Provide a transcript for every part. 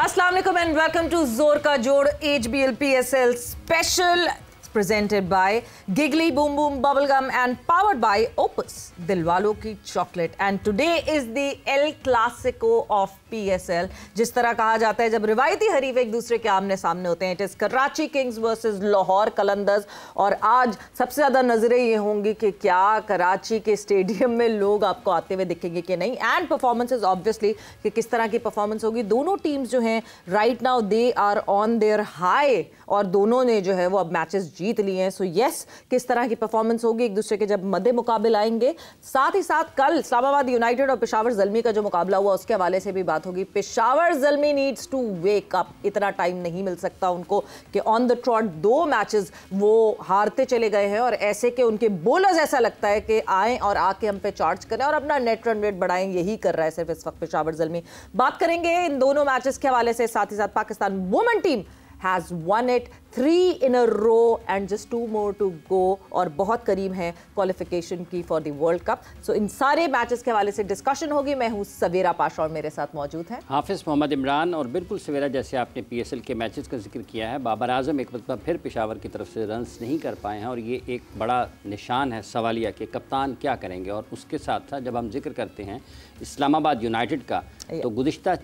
अस्सलाम वालेकुम and welcome to जोर का जोड़ HBL PSL special presented by Giggly Boom Boom Bubblegum and powered by Opus दिलवालों की chocolate. And today is the El Clasico of PSL। जिस तरह कहा जाता है जब रिवायती हरीफ एक दूसरे के आमने सामने होते हैं, it is Karachi Kings versus Lahore Qalandars. और आज सबसे ज्यादा नजरें ये होंगी कि क्या कराची के स्टेडियम में लोग आपको आते हुए दिखेंगे कि नहीं, एंड परफॉर्मेंसेज ऑब्वियसली कि किस तरह की परफॉर्मेंस होगी। दोनों टीम्स जो हैं right now they are on their high और दोनों ने जो है वो अब मैचेस जीत लिए हैं। सो यस, किस तरह की परफॉर्मेंस होगी एक दूसरे के जब मद्दे मुकाबले आएंगे। साथ ही साथ कल इस्लामाबाद यूनाइटेड और पेशावर ज़ल्मी का जो मुकाबला हुआ उसके हवाले से भी बात होगी। Peshawar Zalmi needs to wake up, इतना टाइम नहीं मिल सकता उनको कि ऑन द ट्रॉट 2 मैचेस वो हारते चले गए हैं और ऐसे कि उनके बोलर्स ऐसा लगता है कि आएँ और आके हम पे चार्ज करें और अपना नेट रन रेट बढ़ाएं। यही कर रहा है सिर्फ इस वक्त पेशावर ज़ल्मी। बात करेंगे इन दोनों मैचेस के हवाले से। साथ ही साथ Pakistan women team has won it 3 in a row and just 2 more to go और बहुत करीब है क्वालिफिकेशन की फॉर द वर्ल्ड कप। सो इन सारे मैचेस के हवाले से डिस्कशन होगी। मैं हूँ सवेरा पाशा और मेरे साथ मौजूद है हाफिज़ मोहम्मद इमरान। और बिल्कुल सवेरा, जैसे आपने PSL के मैचेस का जिक्र किया है, बाबर आजम एक मरतबा फिर पेशावर की तरफ से रन्स नहीं कर पाए हैं और ये एक बड़ा निशान है सवालिया कि कप्तान क्या करेंगे। और उसके साथ साथ जब हम जिक्र करते हैं इस्लामाबाद यूनाइटेड का, तो गुज़िश्ता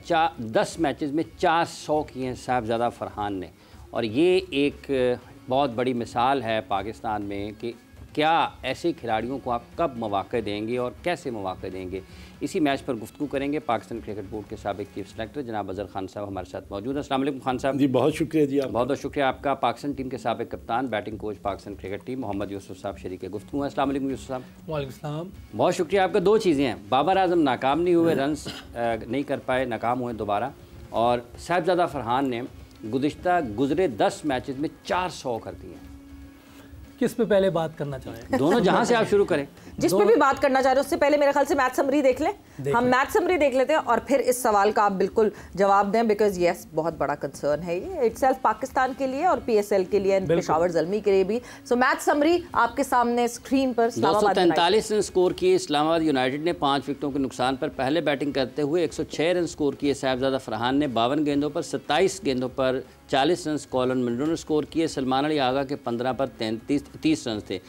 10 मैचेस में 400 किए हैं साहिबजादा फरहान ने। और ये एक बहुत बड़ी मिसाल है पाकिस्तान में कि क्या ऐसे खिलाड़ियों को आप कब मौक़े देंगे और कैसे मौक़े देंगे। इसी मैच पर गुफ्तगू करेंगे। पाकिस्तान क्रिकेट बोर्ड के साबिक चीफ सेलेक्टर जनाब अज़हर खान साहब हमारे साथ मौजूद हैं। अस्सलाम वालेकुम खान साहब। जी बहुत शुक्रिया जी, आप बहुत बहुत शुक्रिया आपका। पाकिस्तान टीम के साबिक कप्तान, batting coach Pakistan cricket team Mohammad Yusuf साहब शरीक गुफ्तगू हैं। अस्सलाम वालेकुम यूसुफ साहब। वालेकुम सलाम। बहुत शुक्रिया आपका। 2 चीज़ें हैं, बाबर आजम नाकाम नहीं हुए, रन्स नहीं कर पाए, नाकाम हुए दोबारा, और साहिबजादा फरहान ने गुज़रे 10 मैचेस में 400 कर दिए। किस पे पहले बात करना चाहें? दोनों, जहां से आप शुरू करें। जिस पे भी बात करना चाह रहे हैं उससे पहले मेरे ख्याल से मैच समरी देख लें। हम मैच समरी देख लेते हैं और फिर इस सवाल का आप बिल्कुल जवाब दें, बिकॉज यस बहुत बड़ा कंसर्न है ये इटसेल्फ पाकिस्तान के लिए और PSL के लिए, पेशावर ज़ल्मी के लिए भी। सो मैच समरी आपके सामने स्क्रीन पर। 243 रन स्कोर किए इस्लामाबाद यूनाइटेड ने 5 विकेटों के नुकसान पर। पहले बैटिंग करते हुए 106 रन स्कोर किए साहिबजादा फरहान ने 52 गेंदों पर। 27 गेंदों पर 40 रन कॉलन मिंडो ने स्कोर किए। सलमान अली आगा के 15 पर 30 रन थे।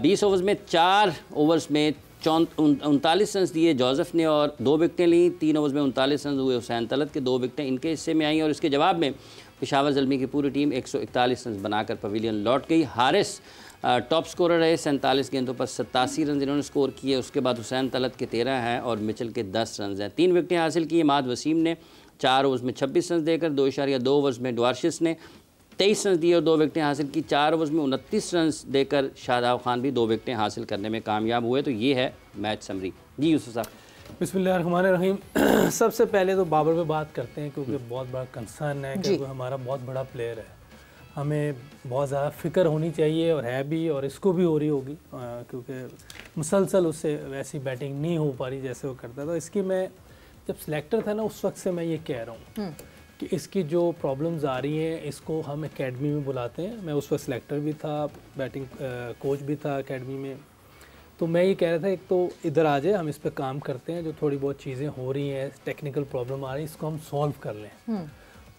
20 ओवर्स में 4 ओवर्स में 39 रन दिए जोसेफ ने और 2 विकेटें ली। 3 ओवर्स में 39 रन हुए हुसैन तलत के 2 विकेटें इनके हिस्से में आई। और इसके जवाब में पेशावर ज़ल्मी की पूरी टीम 141 रन बनाकर पवेलियन लौट गई। हारिस टॉप स्कोरर रहे, 47 गेंदों पर 87 रन इन्होंने स्कोर किए। उसके बाद हुसैन तलत के 13 हैं और मिचल के 10 रन हैं। 3 विकेटें हासिल की माद वसीम ने 4 ओवर्स में 26 रन देकर। 2.2 ओवर्स में डवारशिस ने 23 रन दिए और 2 विकेटें हासिल की। 4 ओवर्स में 29 रन देकर शादाब खान भी 2 विकेटें हासिल करने में कामयाब हुए। तो ये है मैच समरी। जी यूसुफ साहब। बिस्मिल्लाहिर्रहमानिर्रहीम। सबसे पहले तो बाबर पे बात करते हैं क्योंकि बहुत बड़ा कंसर्न है कि हमारा बहुत बड़ा प्लेयर है। हमें बहुत ज़्यादा फ़िक्र होनी चाहिए और है भी, और इसको भी हो रही होगी क्योंकि मुसलसल उससे वैसी बैटिंग नहीं हो पा रही जैसे वो करता था। इसकी मैं जब सिलेक्टर था ना उस वक्त से मैं ये कह रहा हूँ कि इसकी जो प्रॉब्लम्स आ रही हैं इसको हम एकेडमी में बुलाते हैं। मैं उस वक्त सिलेक्टर भी था, बैटिंग कोच भी था एकेडमी में। तो मैं ये कह रहा था एक तो इधर आ जाए, हम इस पर काम करते हैं। जो थोड़ी बहुत चीज़ें हो रही हैं, टेक्निकल प्रॉब्लम आ रही है, इसको हम सॉल्व कर लें।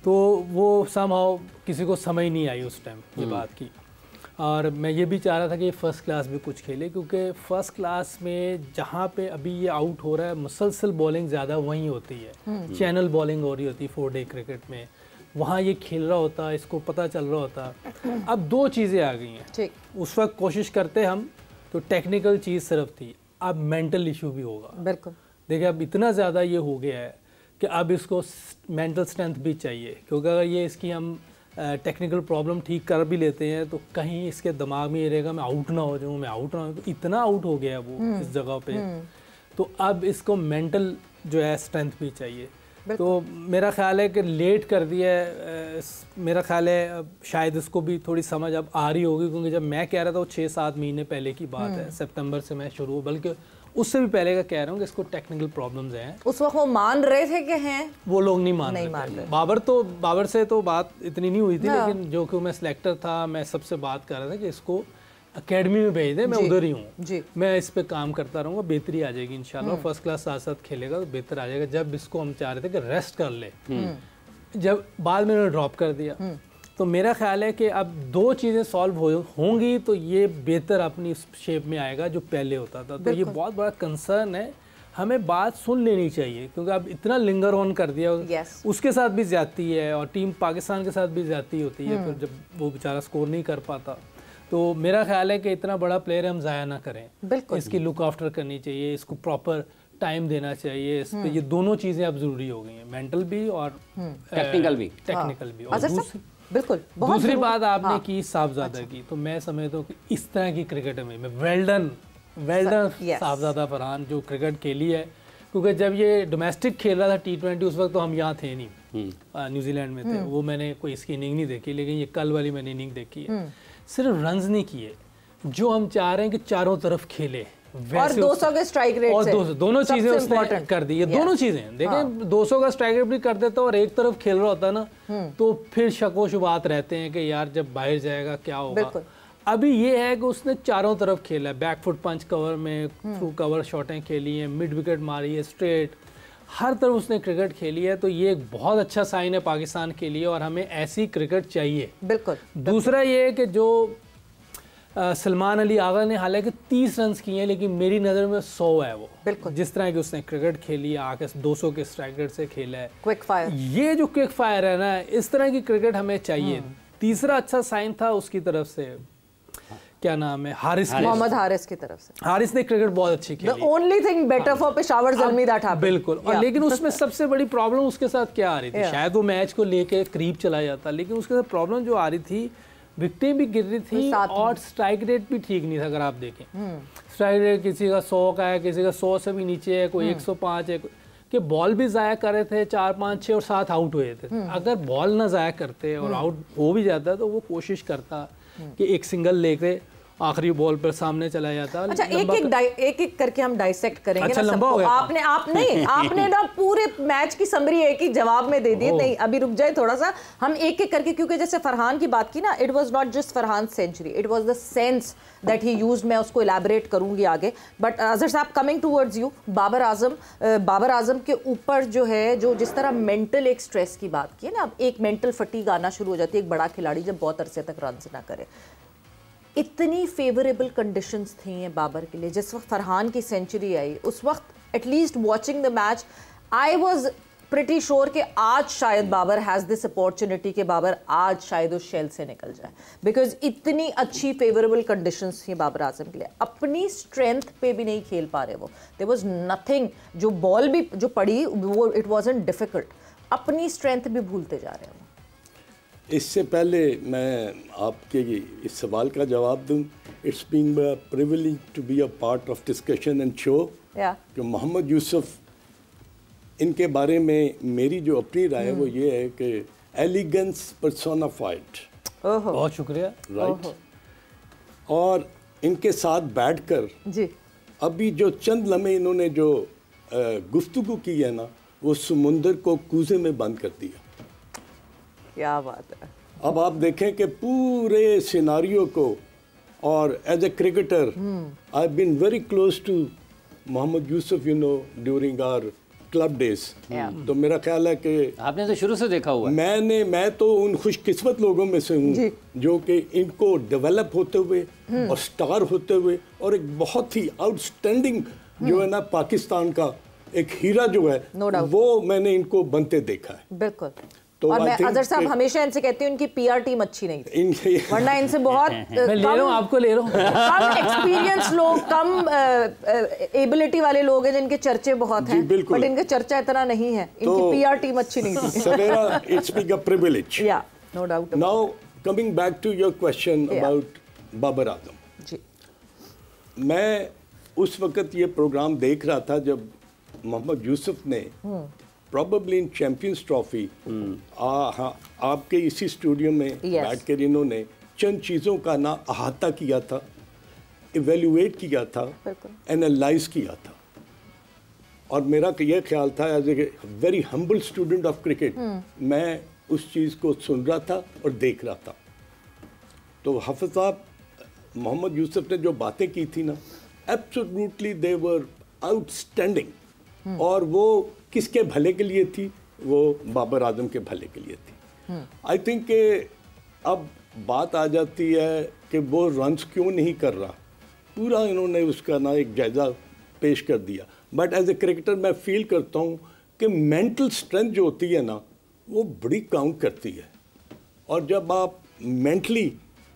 तो वो समहाउ किसी को समझ नहीं आई उस टाइम ये बात की। और मैं ये भी चाह रहा था कि फ़र्स्ट क्लास भी कुछ खेले क्योंकि फ़र्स्ट क्लास में जहाँ पे अभी ये आउट हो रहा है मुसलसल बॉलिंग ज़्यादा वहीं होती है। चैनल बॉलिंग हो रही होती है 4 डे क्रिकेट में, वहाँ ये खेल रहा होता, इसको पता चल रहा होता। अब 2 चीज़ें आ गई हैं। उस वक्त कोशिश करते हम तो टेक्निकल चीज़ सिर्फ थी, अब मेंटल इशू भी होगा। बिल्कुल। देखिए अब इतना ज़्यादा ये हो गया है कि अब इसको मेंटल स्ट्रेंथ भी चाहिए, क्योंकि अगर ये इसकी हम टेक्निकल प्रॉब्लम ठीक कर भी लेते हैं तो कहीं इसके दिमाग में ये रहेगा मैं आउट ना हो जाऊँ, मैं आउट ना हो। तो इतना आउट हो गया वो इस जगह पे, तो अब इसको मेंटल जो है स्ट्रेंथ भी चाहिए। तो मेरा ख्याल है कि लेट कर दिया है। मेरा ख्याल है शायद इसको भी थोड़ी समझ अब आ रही होगी क्योंकि जब मैं कह रहा था वो 6-7 महीने पहले की बात है, सितंबर से मैं शुरू, बल्कि उससे भी पहले का कह रहा हूँ कि इसको टेक्निकल प्रॉब्लम्स हैं। उस वक्त वो मान रहे थे कि हैं, वो लोग नहीं मान रहे। बाबर से तो बात इतनी नहीं हुई थी, लेकिन जो कि मैं सिलेक्टर था मैं सबसे बात कर रहा था कि इसको एकेडमी में भेज दे, मैं उधर ही हूँ, मैं इस पे काम करता रहूँगा, बेहतरी आ जाएगी इंशाल्लाह। फर्स्ट क्लास साथ साथ खेलेगा तो बेहतर आ जाएगा। जब इसको हम चाह रहे थे कि रेस्ट कर ले, जब बाद में उन्होंने ड्रॉप कर दिया, तो मेरा ख्याल है कि अब 2 चीज़ें सॉल्व होंगी तो ये बेहतर अपनी शेप में आएगा जो पहले होता था। तो ये बहुत बड़ा कंसर्न है, हमें बात सुन लेनी चाहिए, क्योंकि अब इतना लिंगर ऑन कर दिया। उसके साथ भी ज्यादती है और टीम पाकिस्तान के साथ भी ज्यादती होती है, फिर जब वो बेचारा स्कोर नहीं कर पाता। तो मेरा ख्याल है कि इतना बड़ा प्लेयर हम ज़ाया ना करें, इसकी लुक आफ्टर करनी चाहिए, इसको प्रॉपर टाइम देना चाहिए। इस पे ये दोनों चीज़ें अब ज़रूरी हो गई हैं, मेंटल भी और टेक्निकल भी। और बिल्कुल दूसरी बात आपने की साहबजादा की, तो मैं समझता हूँ कि इस तरह की क्रिकेट में वेल डन साहबजादा फरहान जो क्रिकेट खेली है, क्योंकि जब ये डोमेस्टिक खेल रहा था T20 उस वक्त तो हम यहाँ थे नहीं, न्यूजीलैंड में थे। वो मैंने कोई इसकी इनिंग नहीं देखी, लेकिन ये कल वाली मैंने इनिंग देखी है। सिर्फ रन्स नहीं किए, जो हम चाह रहे हैं कि चारों तरफ खेले, और 200 के स्ट्राइक रेट और 200 दोनों चीजें उसने कर दी। ये दोनों चीजें देखें, 200 का स्ट्राइक रेट भी कर देता और एक तरफ खेल रहा होता ना, तो फिर शक व शुबात रहते हैं कि यार जब बाहर जाएगा क्या होगा। अभी ये है कि उसने चारों तरफ खेला है, बैकफुट पंच कवर में, थ्रू कवर शॉटें खेली हैं, मिड विकेट मारी है, स्ट्रेट, हर तरफ उसने क्रिकेट खेली है। तो ये एक बहुत अच्छा साइन है पाकिस्तान के लिए और हमें ऐसी क्रिकेट चाहिए। बिल्कुल। दूसरा ये है कि जो सलमान अली आगा ने हालांकि 30 रन किए हैं, लेकिन मेरी नज़र में 100 है वो। बिल्कुल। जिस तरह की उसने क्रिकेट खेली है, आके 200 के स्ट्राइक रेट से खेला है, क्विक फायर, ये जो क्विक फायर है ना, इस तरह की क्रिकेट हमें चाहिए। तीसरा अच्छा साइन था उसकी तरफ से, क्या नाम है, हारिस, मोहम्मद हारिस की तरफ से। हारिस ने क्रिकेट बहुत अच्छी खेली। The only thing better for Peshawar Zalmi that happened। बिल्कुल। और लेकिन उसमें सबसे बड़ी प्रॉब्लम उसके साथ क्या आ रही थी, शायद वो मैच को लेके करीब चला जाता, लेकिन उसके साथ प्रॉब्लम जो आ रही थी, विकेटें भी गिर रही थी और स्ट्राइक रेट भी ठीक नहीं था। अगर आप देखें स्ट्राइक रेट किसी का 100 का है, किसी का 100 से भी नीचे है, कोई 105 है, कि बॉल भी ज़ाया कर रहे थे 4, 5, 6 और 7 आउट हुए थे। अगर बॉल ना ज़ाया करते और आउट हो भी जाता तो वो कोशिश करता कि एक सिंगल लेके आखिरी बॉल पर सामने चला जाता। अच्छा, एक एक करके हम डाइसेक्ट करेंगे। अच्छा, ना लंबा हो गया। आपने ना पूरे मैच की समरी एक ही जवाब में दे दी। नहीं, अभी रुक जाए थोड़ा सा, हम एक एक करके, क्योंकि जैसे फरहान की बात की ना, it was not just Farhan century, it was the sense that he used. मैं उसको इलैबोरेट करूंगी आगे, बट अजहर साहब, coming towards you, Babar Azam के ऊपर जो है, जो जिस तरह मेंटल एक स्ट्रेस की बात की है ना, अब एक मेंटल फटीग आना शुरू हो जाती है एक बड़ा खिलाड़ी जब बहुत अरसे तक रन ना करे। इतनी फेवरेबल कंडीशंस थी हैं बाबर के लिए। जिस वक्त फरहान की सेंचुरी आई, उस वक्त at least watching the match I was pretty sure कि आज शायद बाबर हैज़ दिस अपॉर्चुनिटी कि बाबर आज शायद उस शेल से निकल जाए, बिकॉज इतनी अच्छी फेवरेबल कंडीशंस थी बाबर आजम के लिए। अपनी स्ट्रेंथ पे भी नहीं खेल पा रहे वो, देयर वाज नथिंग। जो बॉल भी जो पड़ी वो इट वाजंट डिफिकल्ट, अपनी स्ट्रेंथ भी भूलते जा रहे हैं। इससे पहले मैं आपके इस सवाल का जवाब दूं, it's being a privilege to be a part of discussion and show कि मोहम्मद यूसुफ, इनके बारे में मेरी जो अपनी राय है वो ये है कि एलिगेंस पर्सोनाफाइड। बहुत शुक्रिया। राइट। और इनके साथ बैठकर जी अभी जो चंद लम्हे इन्होंने जो गुफ्तगू की है ना, वो समुंदर को कूजे में बंद कर दिया। क्या बात है। अब आप देखें कि पूरे सिनारियो को, और as a cricketer I have been very close to Mohammad Yusuf, you know, during our club days. तो मेरा ख्याल है कि आपने तो शुरू से देखा हुआ है। मैं तो उन खुशकिस्मत लोगों में से हूँ जो कि इनको डेवलप होते हुए और स्टार होते हुए और एक बहुत ही आउटस्टैंडिंग जो है ना पाकिस्तान का एक हीरा जो है, वो मैंने इनको बनते देखा है। बिल्कुल। तो और मैं अजहर साहब हमेशा इनसे कहती हूँ इनकी पीआर टीम अच्छी नहीं थी, वरना इनसे बहुत मैं ले रहा हूँ, आपको ले रहा हूँ, कम एक्सपीरियंस लोग, कम एबिलिटी वाले लोग हैं जिनके चर्चे बहुत हैं, बट इनका चर्चा इतना नहीं है। इनकी पीआर टीम अच्छी नहीं थी। Sawera, it's being a privilege. Yeah no doubt. Now coming back to your question about Babar Azam ji, मैं उस वक्त ये प्रोग्राम देख रहा था जब मोहम्मद यूसुफ ने प्रॉबेबली इन चैंपियंस ट्रॉफी आपके इसी स्टूडियो में बैठकर इन्होंने चंद चीज़ों का ना अहाता किया था, इवेल्युएट किया था, एनालाइज किया था। और मेरा यह ख्याल था as a very humble student of cricket, मैं उस चीज़ को सुन रहा था और देख रहा था। तो हाफिज़ साहब, मोहम्मद यूसुफ ने जो बातें की थी ना, एब्सोल्युटली दे वर आउटस्टैंडिंग। और वो किसके भले के लिए थी? वो बाबर आजम के भले के लिए थी। आई थिंक कि अब बात आ जाती है कि वो रन्स क्यों नहीं कर रहा, पूरा इन्होंने उसका ना एक जायज़ा पेश कर दिया। बट एज ए क्रिकेटर मैं फील करता हूँ कि मेंटल स्ट्रेंथ जो होती है ना वो बड़ी काउंट करती है, और जब आप मेंटली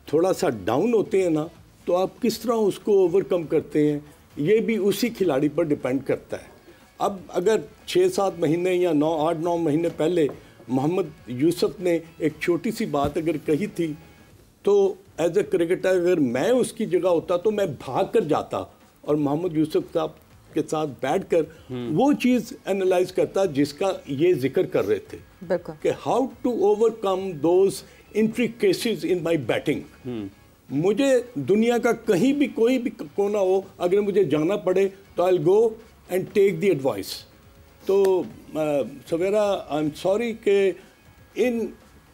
थोड़ा सा डाउन होते हैं ना तो आप किस तरह उसको ओवरकम करते हैं, ये भी उसी खिलाड़ी पर डिपेंड करता है। अब अगर 6-7 महीने या 8-9 महीने पहले मोहम्मद यूसुफ ने एक छोटी सी बात अगर कही थी तो एज ए क्रिकेटर अगर मैं उसकी जगह होता तो मैं भाग कर जाता और मोहम्मद यूसुफ साहब के साथ बैठकर वो चीज़ एनालाइज करता जिसका ये जिक्र कर रहे थे कि how to overcome those intricacies in my batting. मुझे दुनिया का कहीं भी कोई भी कोना हो, अगर मुझे जाना पड़े तो I will go and take the advice. तो सवेरा आई एम सॉरी कि इन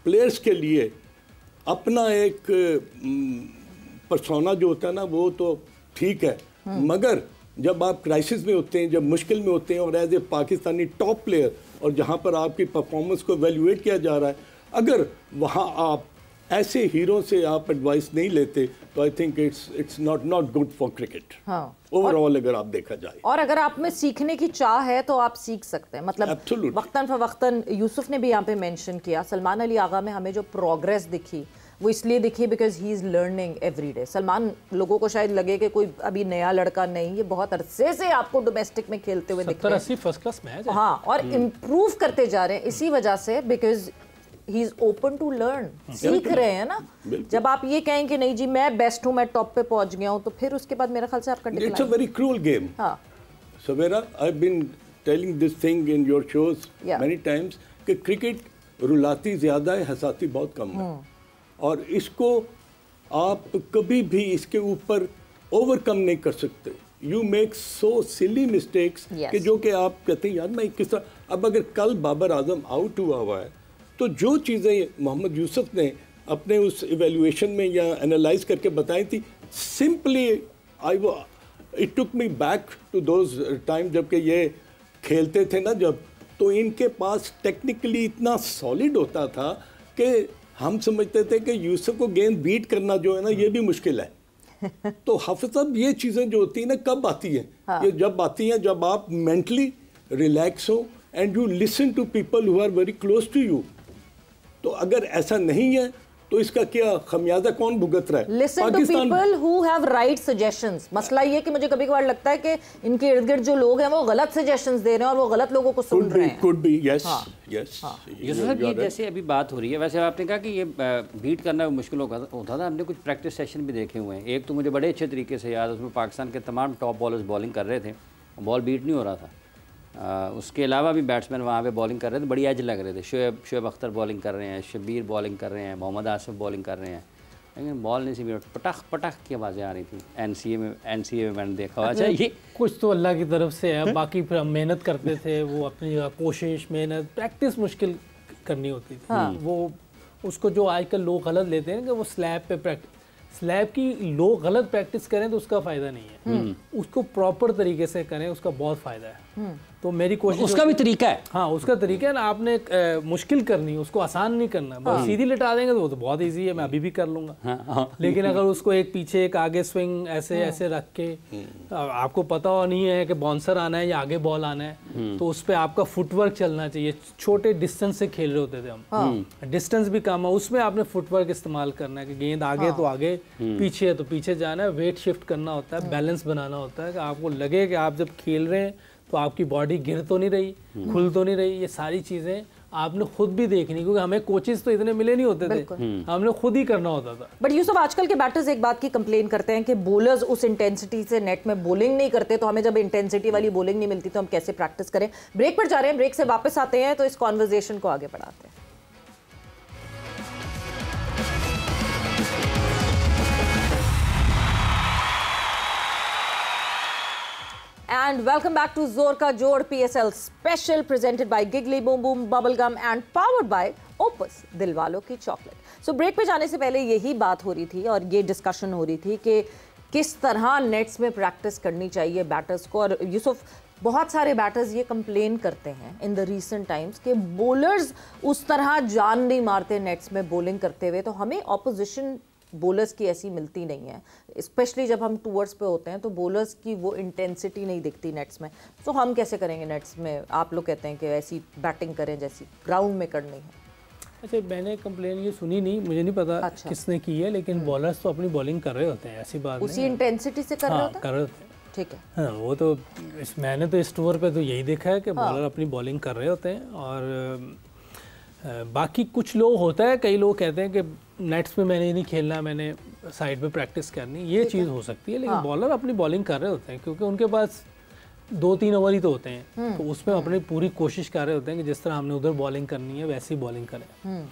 प्लेयर्स के लिए अपना एक पर्सोना जो होता है ना वो तो ठीक है, मगर जब आप क्राइसिस में होते हैं, जब मुश्किल में होते हैं और as a Pakistani top player और जहाँ पर आपकी परफॉर्मेंस को एवेल्युएट किया जा रहा है, अगर वहाँ आप ऐसे हीरो से आप एडवाइस नहीं लेते तो I think it's not good for cricket overall अगर आप देखा जाए। और अगर आप में सीखने की चाह है तो आप सीख सकते हैं, मतलब वक्तन फवक्तन यूसुफ ने भी यहाँ पे मेंशन किया, सलमान अली आगा में हमें जो प्रोग्रेस दिखी वो इसलिए दिखी because he is learning every day. Salman लोगों को शायद लगे कि कोई अभी नया लड़का नहीं, ये बहुत अरसे से आपको डोमेस्टिक में खेलते हुए दिख रहे हैं, 70-80 फर्स्ट क्लास मैच है। हाँ, और इम्प्रूव करते जा रहे हैं इसी वजह से because he is open to learn, सीख रहे हैं ना। जब आप ये कहें कि नहीं जी मैं बेस्ट हूँ, मैं टॉप पे पहुंच गया हूँ, तो फिर उसके बाद मेरे ख्याल से आपका it's a very cruel game. हाँ, Sawera I have been telling this thing in your shows many times कि क्रिकेट रुलाती ज्यादा है, हंसाती बहुत कम है, और इसको आप कभी भी इसके ऊपर ओवरकम नहीं कर सकते। You make so silly mistakes कि जो कि आप कहते हैं यार मैं किस तरह। अब अगर कल बाबर आजम आउट हुआ है तो जो चीज़ें मोहम्मद यूसुफ ने अपने उस इवेल्युएशन में या एनालाइज करके बताई थी, simply it took me back to those time जबकि ये खेलते थे ना जब, तो इनके पास टेक्निकली इतना सॉलिड होता था कि हम समझते थे कि यूसुफ को गेंद बीट करना जो है ना ये भी मुश्किल है। तो हाफिज साहब ये चीज़ें जो होती हैं ना कब आती हैं? ये जब आती हैं जब आप मेंटली रिलैक्स हो and you listen to people who are very close to you. तो अगर ऐसा नहीं है तो इसका क्या खमियाजा कौन भुगत रहा है? Listen to people who have right suggestions। मसला ये कि मुझे कभी कभार लगता है कि इनके इर्द गिर्द जो लोग हैं वो गलत सजेशंस दे रहे हैं और वो गलत लोगों को सुन रहे हैं। Could be, yes, yes। Yusuf साहब, ये जैसे अभी बात हो रही है, वैसे आपने कहा कि ये बीट करना मुश्किल होता था। हमने कुछ प्रैक्टिस सेशन भी देखे हुए हैं। एक तो मुझे बड़े अच्छे तरीके से याद है, उसमें पाकिस्तान के तमाम टॉप बॉलर्स बॉलिंग कर रहे थे, बॉल बीट नहीं हो रहा था। उसके अलावा भी बैट्समैन वहाँ पे बॉलिंग कर रहे थे, बड़ी एज लग रहे थे। शोएब अख्तर बॉलिंग कर रहे हैं, शब्बीर बॉलिंग कर रहे हैं, मोहम्मद आसिफ बॉलिंग कर रहे हैं, लेकिन बॉल नहीं सी पटख पटख की आवाज़ें आ रही थी। एनसीए में मैंने देखा। अच्छा, ये कुछ तो अल्लाह की तरफ से है, बाकी फिर हम मेहनत करते थे, वो अपनी कोशिश मेहनत प्रैक्टिस मुश्किल करनी होती थी। वो उसको जो आजकल लोग गलत लेते हैं कि वो स्लैब की लोग गलत प्रैक्टिस करें तो उसका फ़ायदा नहीं है, उसको प्रॉपर तरीके से करें उसका बहुत फ़ायदा है। तो मेरी कोशिश, उसका भी तरीका है। हाँ, उसका तरीका है ना। आपने मुश्किल करनी, उसको आसान नहीं करना। बस सीधी लिटा देंगे तो वो तो बहुत इजी है, मैं अभी भी कर लूँगा। लेकिन अगर उसको एक पीछे एक आगे स्विंग ऐसे ऐसे रख के, आपको पता नहीं है कि बाउंसर आना है या आगे बॉल आना है, तो उस पर आपका फुटवर्क चलना चाहिए। छोटे डिस्टेंस से खेल रहे होते थे हम, डिस्टेंस भी कम है, उसमें आपने फुटवर्क इस्तेमाल करना है कि गेंद आगे तो आगे, पीछे है तो पीछे जाना है, वेट शिफ्ट करना होता है, बैलेंस बनाना होता है कि आपको लगे कि आप जब खेल रहे हैं तो आपकी बॉडी गिर तो नहीं रही, खुल तो नहीं रही। ये सारी चीज़ें आपने खुद भी देखनी, क्योंकि हमें कोचेस तो इतने मिले नहीं होते थे, हमने खुद ही करना होता था। बट यूसुफ, आजकल के बैटर्स एक बात की कंप्लेन करते हैं कि बॉलर्स उस इंटेंसिटी से नेट में बॉलिंग नहीं करते, तो हमें जब इंटेंसिटी वाली बॉलिंग नहीं मिलती तो हम कैसे प्रैक्टिस करें? ब्रेक पर जा रहे हैं, ब्रेक से वापस आते हैं तो इस कॉन्वर्जेशन को आगे बढ़ाते हैं। And welcome back to Zor Ka Jod PSL special presented by Giggly Boom Boom Bubblegum and powered by Opus, दिलवालों की चॉकलेट। So break पे जाने से पहले यही बात हो रही थी और ये डिस्कशन हो रही थी कि किस तरह नेट्स में प्रैक्टिस करनी चाहिए बैटर्स को। और यूसुफ, बहुत सारे बैटर्स ये कंप्लेन करते हैं इन द रीसेंट टाइम्स कि बॉलर्स उस तरह जान नहीं मारते नेट्स में बॉलिंग करते हुए, तो हमें ऑपोजिशन बॉलर्स की ऐसी मिलती नहीं है, स्पेशली जब हम टूवर्ड्स पे होते हैं तो बॉलर्स की वो इंटेंसिटी नहीं दिखती नेट्स में। तो हम कैसे करेंगे नेट्स में? आप लोग कहते हैं कि ऐसी बैटिंग करें जैसी ग्राउंड में करनी है। अच्छा, मैंने कंप्लेन ये सुनी नहीं, मुझे नहीं पता अच्छा। किसने की है, लेकिन बॉलर्स तो अपनी बॉलिंग कर रहे होते हैं, ऐसी बात नहीं उसी इंटेंसिटी से कर रहे होते हैं? कर रहे होते हैं। ठीक है। हाँ, वो तो मैंने तो इस टूर पे तो यही देखा है कि बॉलर अपनी बॉलिंग कर रहे होते हैं। और बाकी कुछ लोग होता है, कई लोग कहते हैं कि नेट्स में मैंने नहीं खेलना, मैंने साइड पे प्रैक्टिस करनी, ये चीज़ हो सकती है। लेकिन बॉलर अपनी बॉलिंग कर रहे होते हैं क्योंकि उनके पास 2-3 ओवर ही तो होते हैं, तो उसमें अपनी पूरी कोशिश कर रहे होते हैं कि जिस तरह हमने उधर बॉलिंग करनी है वैसी बॉलिंग करें।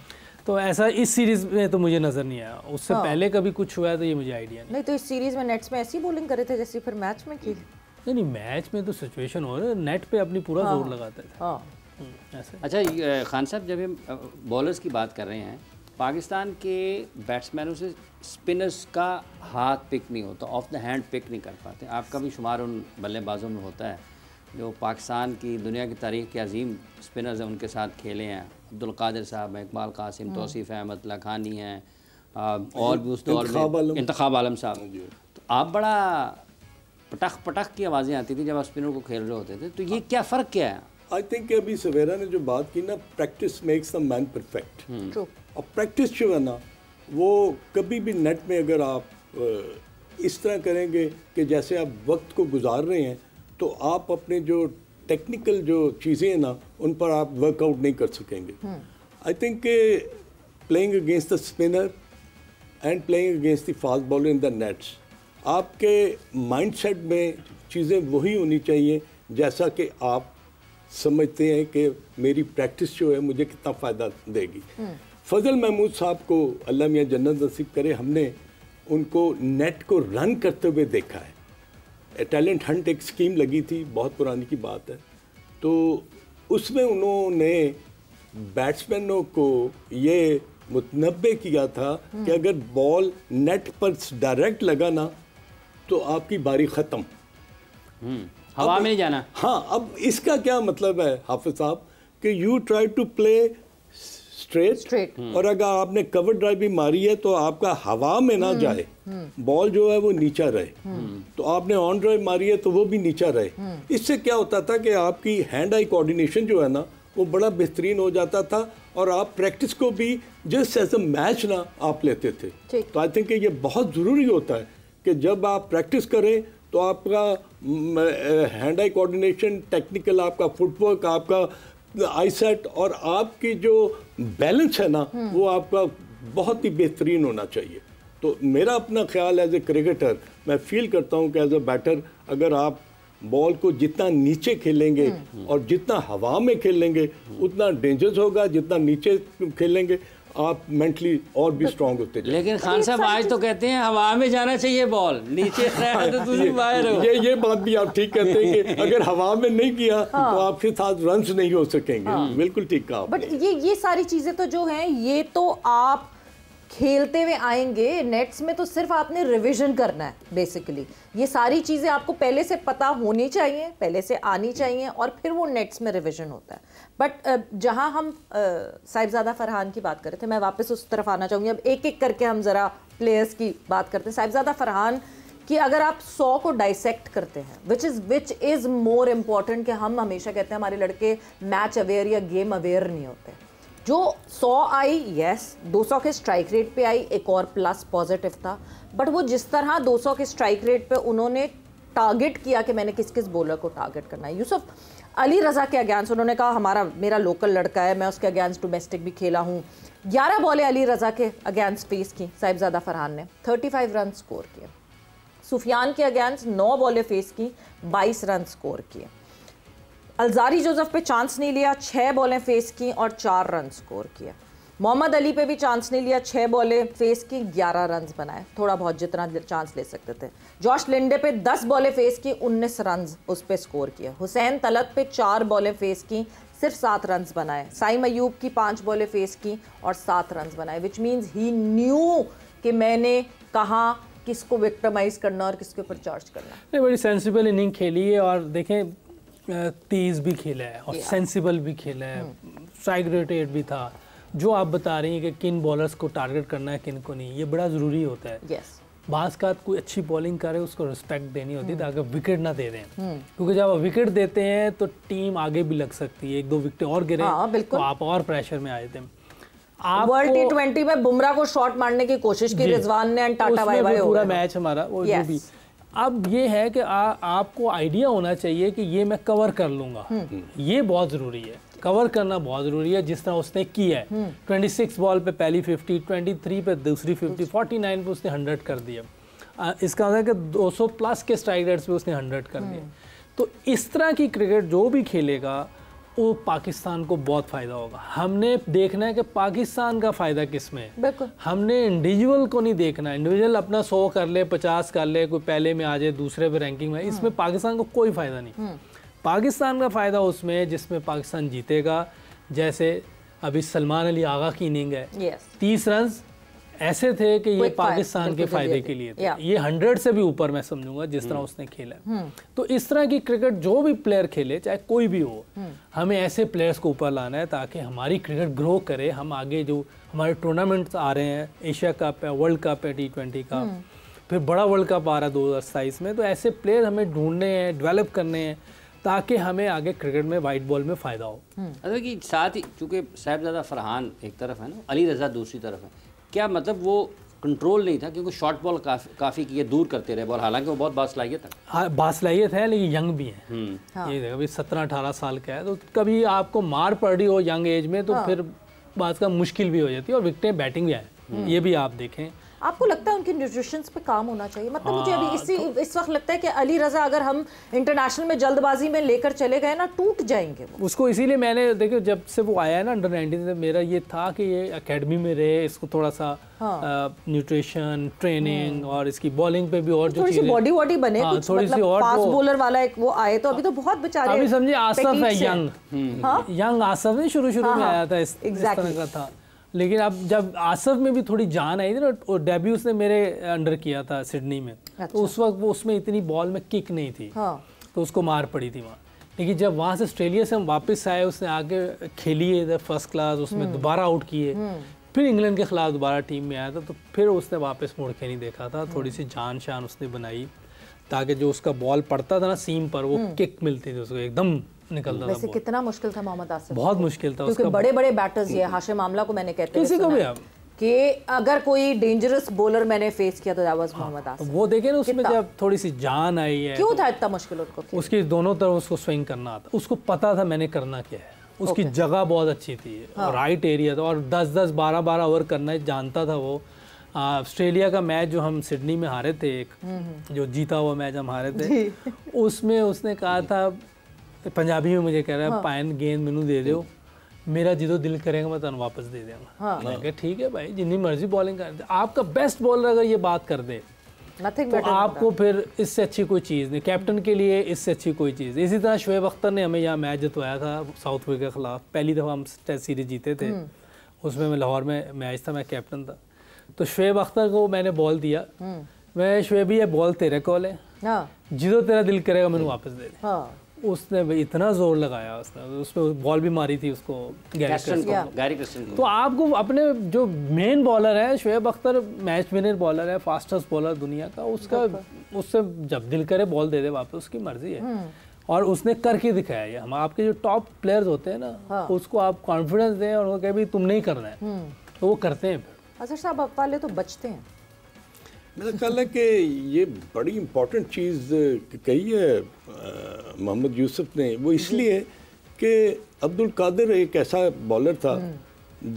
तो ऐसा इस सीरीज में तो मुझे नज़र नहीं आया, उससे पहले कभी कुछ हुआ है तो ये मुझे आइडिया नहीं। तो इस सीरीज में नेट्स में ऐसी बॉलिंग करे थे जैसे फिर मैच में की? नहीं, मैच में तो सिचुएशन हो रहा है, नेट पे अपनी पूरा जोर लगाते थे। ऐसे। अच्छा खान साहब, जब हम बॉलर्स की बात कर रहे हैं, पाकिस्तान के बैट्समैनों से स्पिनर्स का हाथ पिक नहीं होता, ऑफ द हैंड पिक नहीं कर पाते। आपका भी शुमार उन बल्लेबाजों में होता है जो पाकिस्तान की दुनिया की तारीख के अजीम स्पिनर्स हैं, उनके साथ खेले हैं। अब्दुल कादिर साहब हैं, इकबाल कासिम, तौसीफ अहमद, लखानी हैं, और भी उस दौर में इंतखाब आलम साहब। तो आप बड़ा पटख पटख की आवाज़ें आती थी जब आप स्पिनर को खेल रहे होते थे, तो ये क्या फ़र्क क्या है? आई थिंक अभी सवेरा ने जो बात की ना, practice makes the man perfect. और प्रैक्टिस जो है ना, वो कभी भी नेट में अगर आप इस तरह करेंगे कि जैसे आप वक्त को गुजार रहे हैं, तो आप अपने जो टेक्निकल जो चीज़ें हैं ना, उन पर आप वर्कआउट नहीं कर सकेंगे। I think playing against the spinner and playing against the fast bowler in the nets, आपके माइंडसेट में चीज़ें वही होनी चाहिए जैसा कि आप समझते हैं कि मेरी प्रैक्टिस जो है मुझे कितना फ़ायदा देगी। फजल महमूद साहब को अल्लाह मियां जन्नत नसीब करे, हमने उनको नेट को रन करते हुए देखा है। टैलेंट हंट एक स्कीम लगी थी, बहुत पुरानी की बात है, तो उसमें उन्होंने बैट्समैनों को ये मुतनब्बे किया था कि अगर बॉल नेट पर डायरेक्ट लगा ना तो आपकी बारी ख़त्म, हवा में नहीं जाना। हाँ, अब इसका क्या मतलब है हाफिज साहब कि you try to play straight, और अगर आपने कवर ड्राइव भी मारी है तो आपका हवा में ना जाए, बॉल जो है वो नीचा रहे। तो आपने ऑन ड्राइव मारी है तो वो भी नीचा रहे। इससे क्या होता था कि आपकी हैंड आई कोऑर्डिनेशन जो है ना, वो बड़ा बेहतरीन हो जाता था, और आप प्रैक्टिस को भी जस्ट एज अ मैच ना आप लेते थे। तो आई थिंक ये बहुत ज़रूरी होता है कि जब आप प्रैक्टिस करें तो आपका हैंड आई कोऑर्डिनेशन, टेक्निकल आपका फुटवर्क, आपका आई सेट और आपकी जो बैलेंस है ना, वो आपका बहुत ही बेहतरीन होना चाहिए। तो मेरा अपना ख्याल एज ए क्रिकेटर, मैं फील करता हूँ कि एज ए बैटर अगर आप बॉल को जितना नीचे खेलेंगे और जितना हवा में खेलेंगे उतना डेंजरस होगा, जितना नीचे खेलेंगे आप मेंटली और भी स्ट्रांग होते जाएंगे। लेकिन खान साहब आज तो कहते हैं हवा में जाना चाहिए, बॉल नीचे तो तुम बाहर हो। ये बात भी आप ठीक कहते हैं कि अगर हवा में नहीं किया तो आपके साथ रन्स नहीं हो सकेंगे। बिल्कुल ठीक कहा। बट ये सारी चीजें तो जो हैं ये तो आप खेलते हुए आएंगे, नेट्स में तो सिर्फ आपने रिवीजन करना है बेसिकली। ये सारी चीज़ें आपको पहले से पता होनी चाहिए, पहले से आनी चाहिए, और फिर वो नेट्स में रिवीजन होता है। बट जहां हम साहिबजादा फरहान की बात कर रहे थे, मैं वापस उस तरफ आना चाहूँगी। अब एक एक करके हम ज़रा प्लेयर्स की बात करते हैं। साहिबजादा फरहान कि अगर आप 100 को डाइसेक्ट करते हैं, विच इज़ मोर इम्पॉर्टेंट, कि हम हमेशा कहते हैं हमारे लड़के मैच अवेयर या गेम अवेयर नहीं होते। जो 100 आई, यस 200 के स्ट्राइक रेट पे आई, एक और प्लस पॉजिटिव था, बट वो जिस तरह 200 के स्ट्राइक रेट पे उन्होंने टारगेट किया कि मैंने किस किस बॉलर को टारगेट करना है। यूसुफ अली रज़ा के अगेंस्ट उन्होंने कहा मेरा लोकल लड़का है, मैं उसके अगेंस्ट डोमेस्टिक भी खेला हूँ। 11 बॉलें अली रज़ा के अगेंस्ट फेस की साहिबजादा फरहान ने, 35 रन स्कोर किए। सुफियान के अगेंस्ट 9 बॉलें फेस की, 22 रन स्कोर किए। अलजारी जोसेफ पे चांस नहीं लिया, 6 बॉलें फेस की और 4 रन स्कोर किए। मोहम्मद अली पे भी चांस नहीं लिया, 6 बॉलें फेस की, 11 रन बनाए, थोड़ा बहुत जितना चांस ले सकते थे। जॉश लिंडे पे 10 बॉलें फेस की, 19 रन उस पर स्कोर किए। हुसैन तलत पे 4 बॉलें फेस की, सिर्फ 7 रन बनाए। साइम अयूब की 5 बॉलें फेस की और 7 रन बनाए, विच मीन्स ही न्यू कि मैंने कहाँ किसको विक्टिमाइज करना और किसके ऊपर चार्ज करना। बड़ी सेंसिबल इनिंग खेली है। और देखें तेज भी खेला है और सेंसिबल भी खेला है, स्ट्राइक रेट भी था। जो आप बता रही हैं कि किन बॉलर्स को टारगेट करना है किन को नहीं, ये बड़ा ज़रूरी होता है। बाज़ का कोई अच्छी बॉलिंग करे उसको रिस्पेक्ट देनी होती है ताकि विकेट ना दे दें, क्योंकि जब आप विकेट देते हैं तो टीम आगे भी लग सकती है, 1-2 विकेट और गिरे तो आप और प्रेशर में आए थे। वर्ल्ड टी20 में बुमराह को शॉट मारने की कोशिश की रिजवान ने, टाटा बाय बाय पूरा मैच हमारा वो जो भी। अब ये है कि आपको आइडिया होना चाहिए कि ये मैं कवर कर लूंगा, ये बहुत ज़रूरी है, कवर करना बहुत ज़रूरी है। जिस तरह उसने किया है, 26 बॉल पे पहली 50, 23 पे दूसरी 50, 49 पे उसने 100 कर दिया। इसका मतलब है कि 200 प्लस के स्ट्राइक रेट्स पे उसने 100 कर दिया। तो इस तरह की क्रिकेट जो भी खेलेगा वो पाकिस्तान को बहुत फ़ायदा होगा। हमने देखना है कि पाकिस्तान का फ़ायदा किस में है, हमने इंडिविजुअल को नहीं देखना। इंडिविजुअल अपना 100 कर ले, 50 कर ले, कोई पहले में आ जाए, दूसरे पे रैंकिंग में, इसमें पाकिस्तान को कोई फ़ायदा नहीं। पाकिस्तान का फ़ायदा उसमें है जिसमें पाकिस्तान जीतेगा। जैसे अभी सलमान अली आगा की इनिंग है, 30 रन ऐसे थे कि ये पाकिस्तान के फ़ायदे के लिए थे। ये 100 से भी ऊपर मैं समझूंगा जिस तरह उसने खेला। तो इस तरह की क्रिकेट जो भी प्लेयर खेले, चाहे कोई भी हो, हमें ऐसे प्लेयर्स को ऊपर लाना है ताकि हमारी क्रिकेट ग्रो करे। हम आगे जो हमारे टूर्नामेंट्स आ रहे हैं, एशिया कप है, वर्ल्ड कप है T20 का, फिर बड़ा वर्ल्ड कप आ रहा है 2027 में, तो ऐसे प्लेयर हमें ढूंढने हैं, डेवलप करने हैं ताकि हमें आगे क्रिकेट में वाइट बॉल में फ़ायदा हो। अच्छा कि साथ ही चूँकि साहिबजादा फरहान एक तरफ है ना, अली रज़ा दूसरी तरफ है, क्या मतलब वो कंट्रोल नहीं था क्योंकि शॉर्ट बॉल काफ़ी किए, दूर करते रहे बॉल, हालांकि वो बहुत बासलाहियत है। हाँ, बासलाहियत है लेकिन यंग भी है। ये देखो अभी 17-18 साल का है, तो कभी आपको मार पड़ रही हो यंग एज में तो फिर बात का मुश्किल भी हो जाती है और विकेटें बैटिंग भी आए, ये भी आप देखें। आपको लगता है उनके न्यूट्रिशंस पे काम होना चाहिए? मतलब मुझे अभी इस वक्त लगता है कि अली रज़ा अगर हम इंटरनेशनल में जल्दबाजी में लेकर चले गए ना, टूट जाएंगे वो। उसको इसीलिए मैंने देखो जब से वो आया है ना अंडर 19 से, मेरा ये था कि ये एकेडमी में रहे, इसको थोड़ा सा न्यूट्रिशन, ट्रेनिंग और इसकी बॉलिंग पे भी और जो थोड़ी सी बॉडी बने, कुछ थोड़ी सी और फास्ट बॉलर वाला एक वो आए तो अभी तो बहुत बेचारे। अभी समझिए आसफ है यंग आसफ नहीं शुरू में आया था, इस तरह का था। लेकिन अब जब आसफ में भी थोड़ी जान आई थी ना, और डेब्यू उसने मेरे अंडर किया था सिडनी में, तो उस वक्त वो उसमें इतनी बॉल में किक नहीं थी, तो उसको मार पड़ी थी वहाँ। लेकिन जब वहाँ से ऑस्ट्रेलिया से हम वापस आए, उसने आगे खेली है इधर फर्स्ट क्लास, उसमें दोबारा आउट किए, फिर इंग्लैंड के खिलाफ दोबारा टीम में आया था, तो फिर उसने वापस मुड़ के नहीं देखा था। थोड़ी सी जान शान उसने बनाई ताकि जो उसका बॉल पड़ता था ना सीम पर, वो किक मिलती थी उसको, एकदम निकलता वैसे था। कितना मुश्किल था मोहम्मद आसिफ, बहुत मुश्किल था, क्योंकि बड़े-बड़े बैटर्स ये हाशिम आमला को मैंने कहते किसी को भी अब कि अगर कोई डेंजरस बॉलर मैंने फेस किया तो दैट वाज मोहम्मद आसिफ। वो देखे ना उसमें जब थोड़ी सी जान आई है, क्यों था इतना मुश्किल उनको? उसकी दोनों तरफ उसको स्विंग करना आता, उसको पता था मैंने करना क्या है, उसकी जगह बहुत अच्छी थी और राइट एरिया था, और 10-10 12-12 ओवर करना जानता था वो। ऑस्ट्रेलिया का मैच जो हम सिडनी में हारे थे, एक जो जीता हुआ मैच हम हारे थे, उसमें उसने कहा था पंजाबी में, मुझे कह रहा है पायन गेंद मैनू दे दो, मेरा जिदो दिल करेगा मैं तुम वापस दे दूंगा। मैंने कहा ठीक है भाई, जितनी मर्जी बॉलिंग कर दे, आपका बेस्ट बॉलर अगर ये बात कर दे तो आपको फिर इससे अच्छी कोई चीज़ नहीं, कैप्टन के लिए इससे अच्छी कोई चीज़। इसी तरह शुएब अख्तर ने हमें यहाँ मैच जितवाया था साउथ अफ्रीका के खिलाफ, पहली दफ़ा हम टेस्ट सीरीज जीते थे, उसमें मैं लाहौर में मैच था, मैं कैप्टन था। तो शुएब अख्तर को मैंने बॉल दिया, मैं शुएब ये बॉल तेरे कॉल है, जिदो तेरा दिल करेगा मैंने वापस दे दे। उसने इतना जोर लगाया, उसमें बॉल भी मारी थी उसको गैरी क्रिस्टन। तो आपको अपने जो मेन बॉलर है Shoaib Akhtar, match winner bowler है, फास्टेस्ट बॉलर दुनिया का, उससे जब दिल करे बॉल दे दे वापस, उसकी मर्जी है। और उसने करके दिखाया है। हम आपके जो टॉप प्लेयर्स होते हैं ना, उसको आप कॉन्फिडेंस दें और उनको कहें भाई तुम नहीं करना है, तो वो करते हैं। अच्छा साहब, अब वाले तो बचते हैं। मेरा ख्याल है कि ये बड़ी इम्पोर्टेंट चीज़ कही है मोहम्मद यूसुफ ने, वो इसलिए कि अब्दुल कादिर एक ऐसा बॉलर था,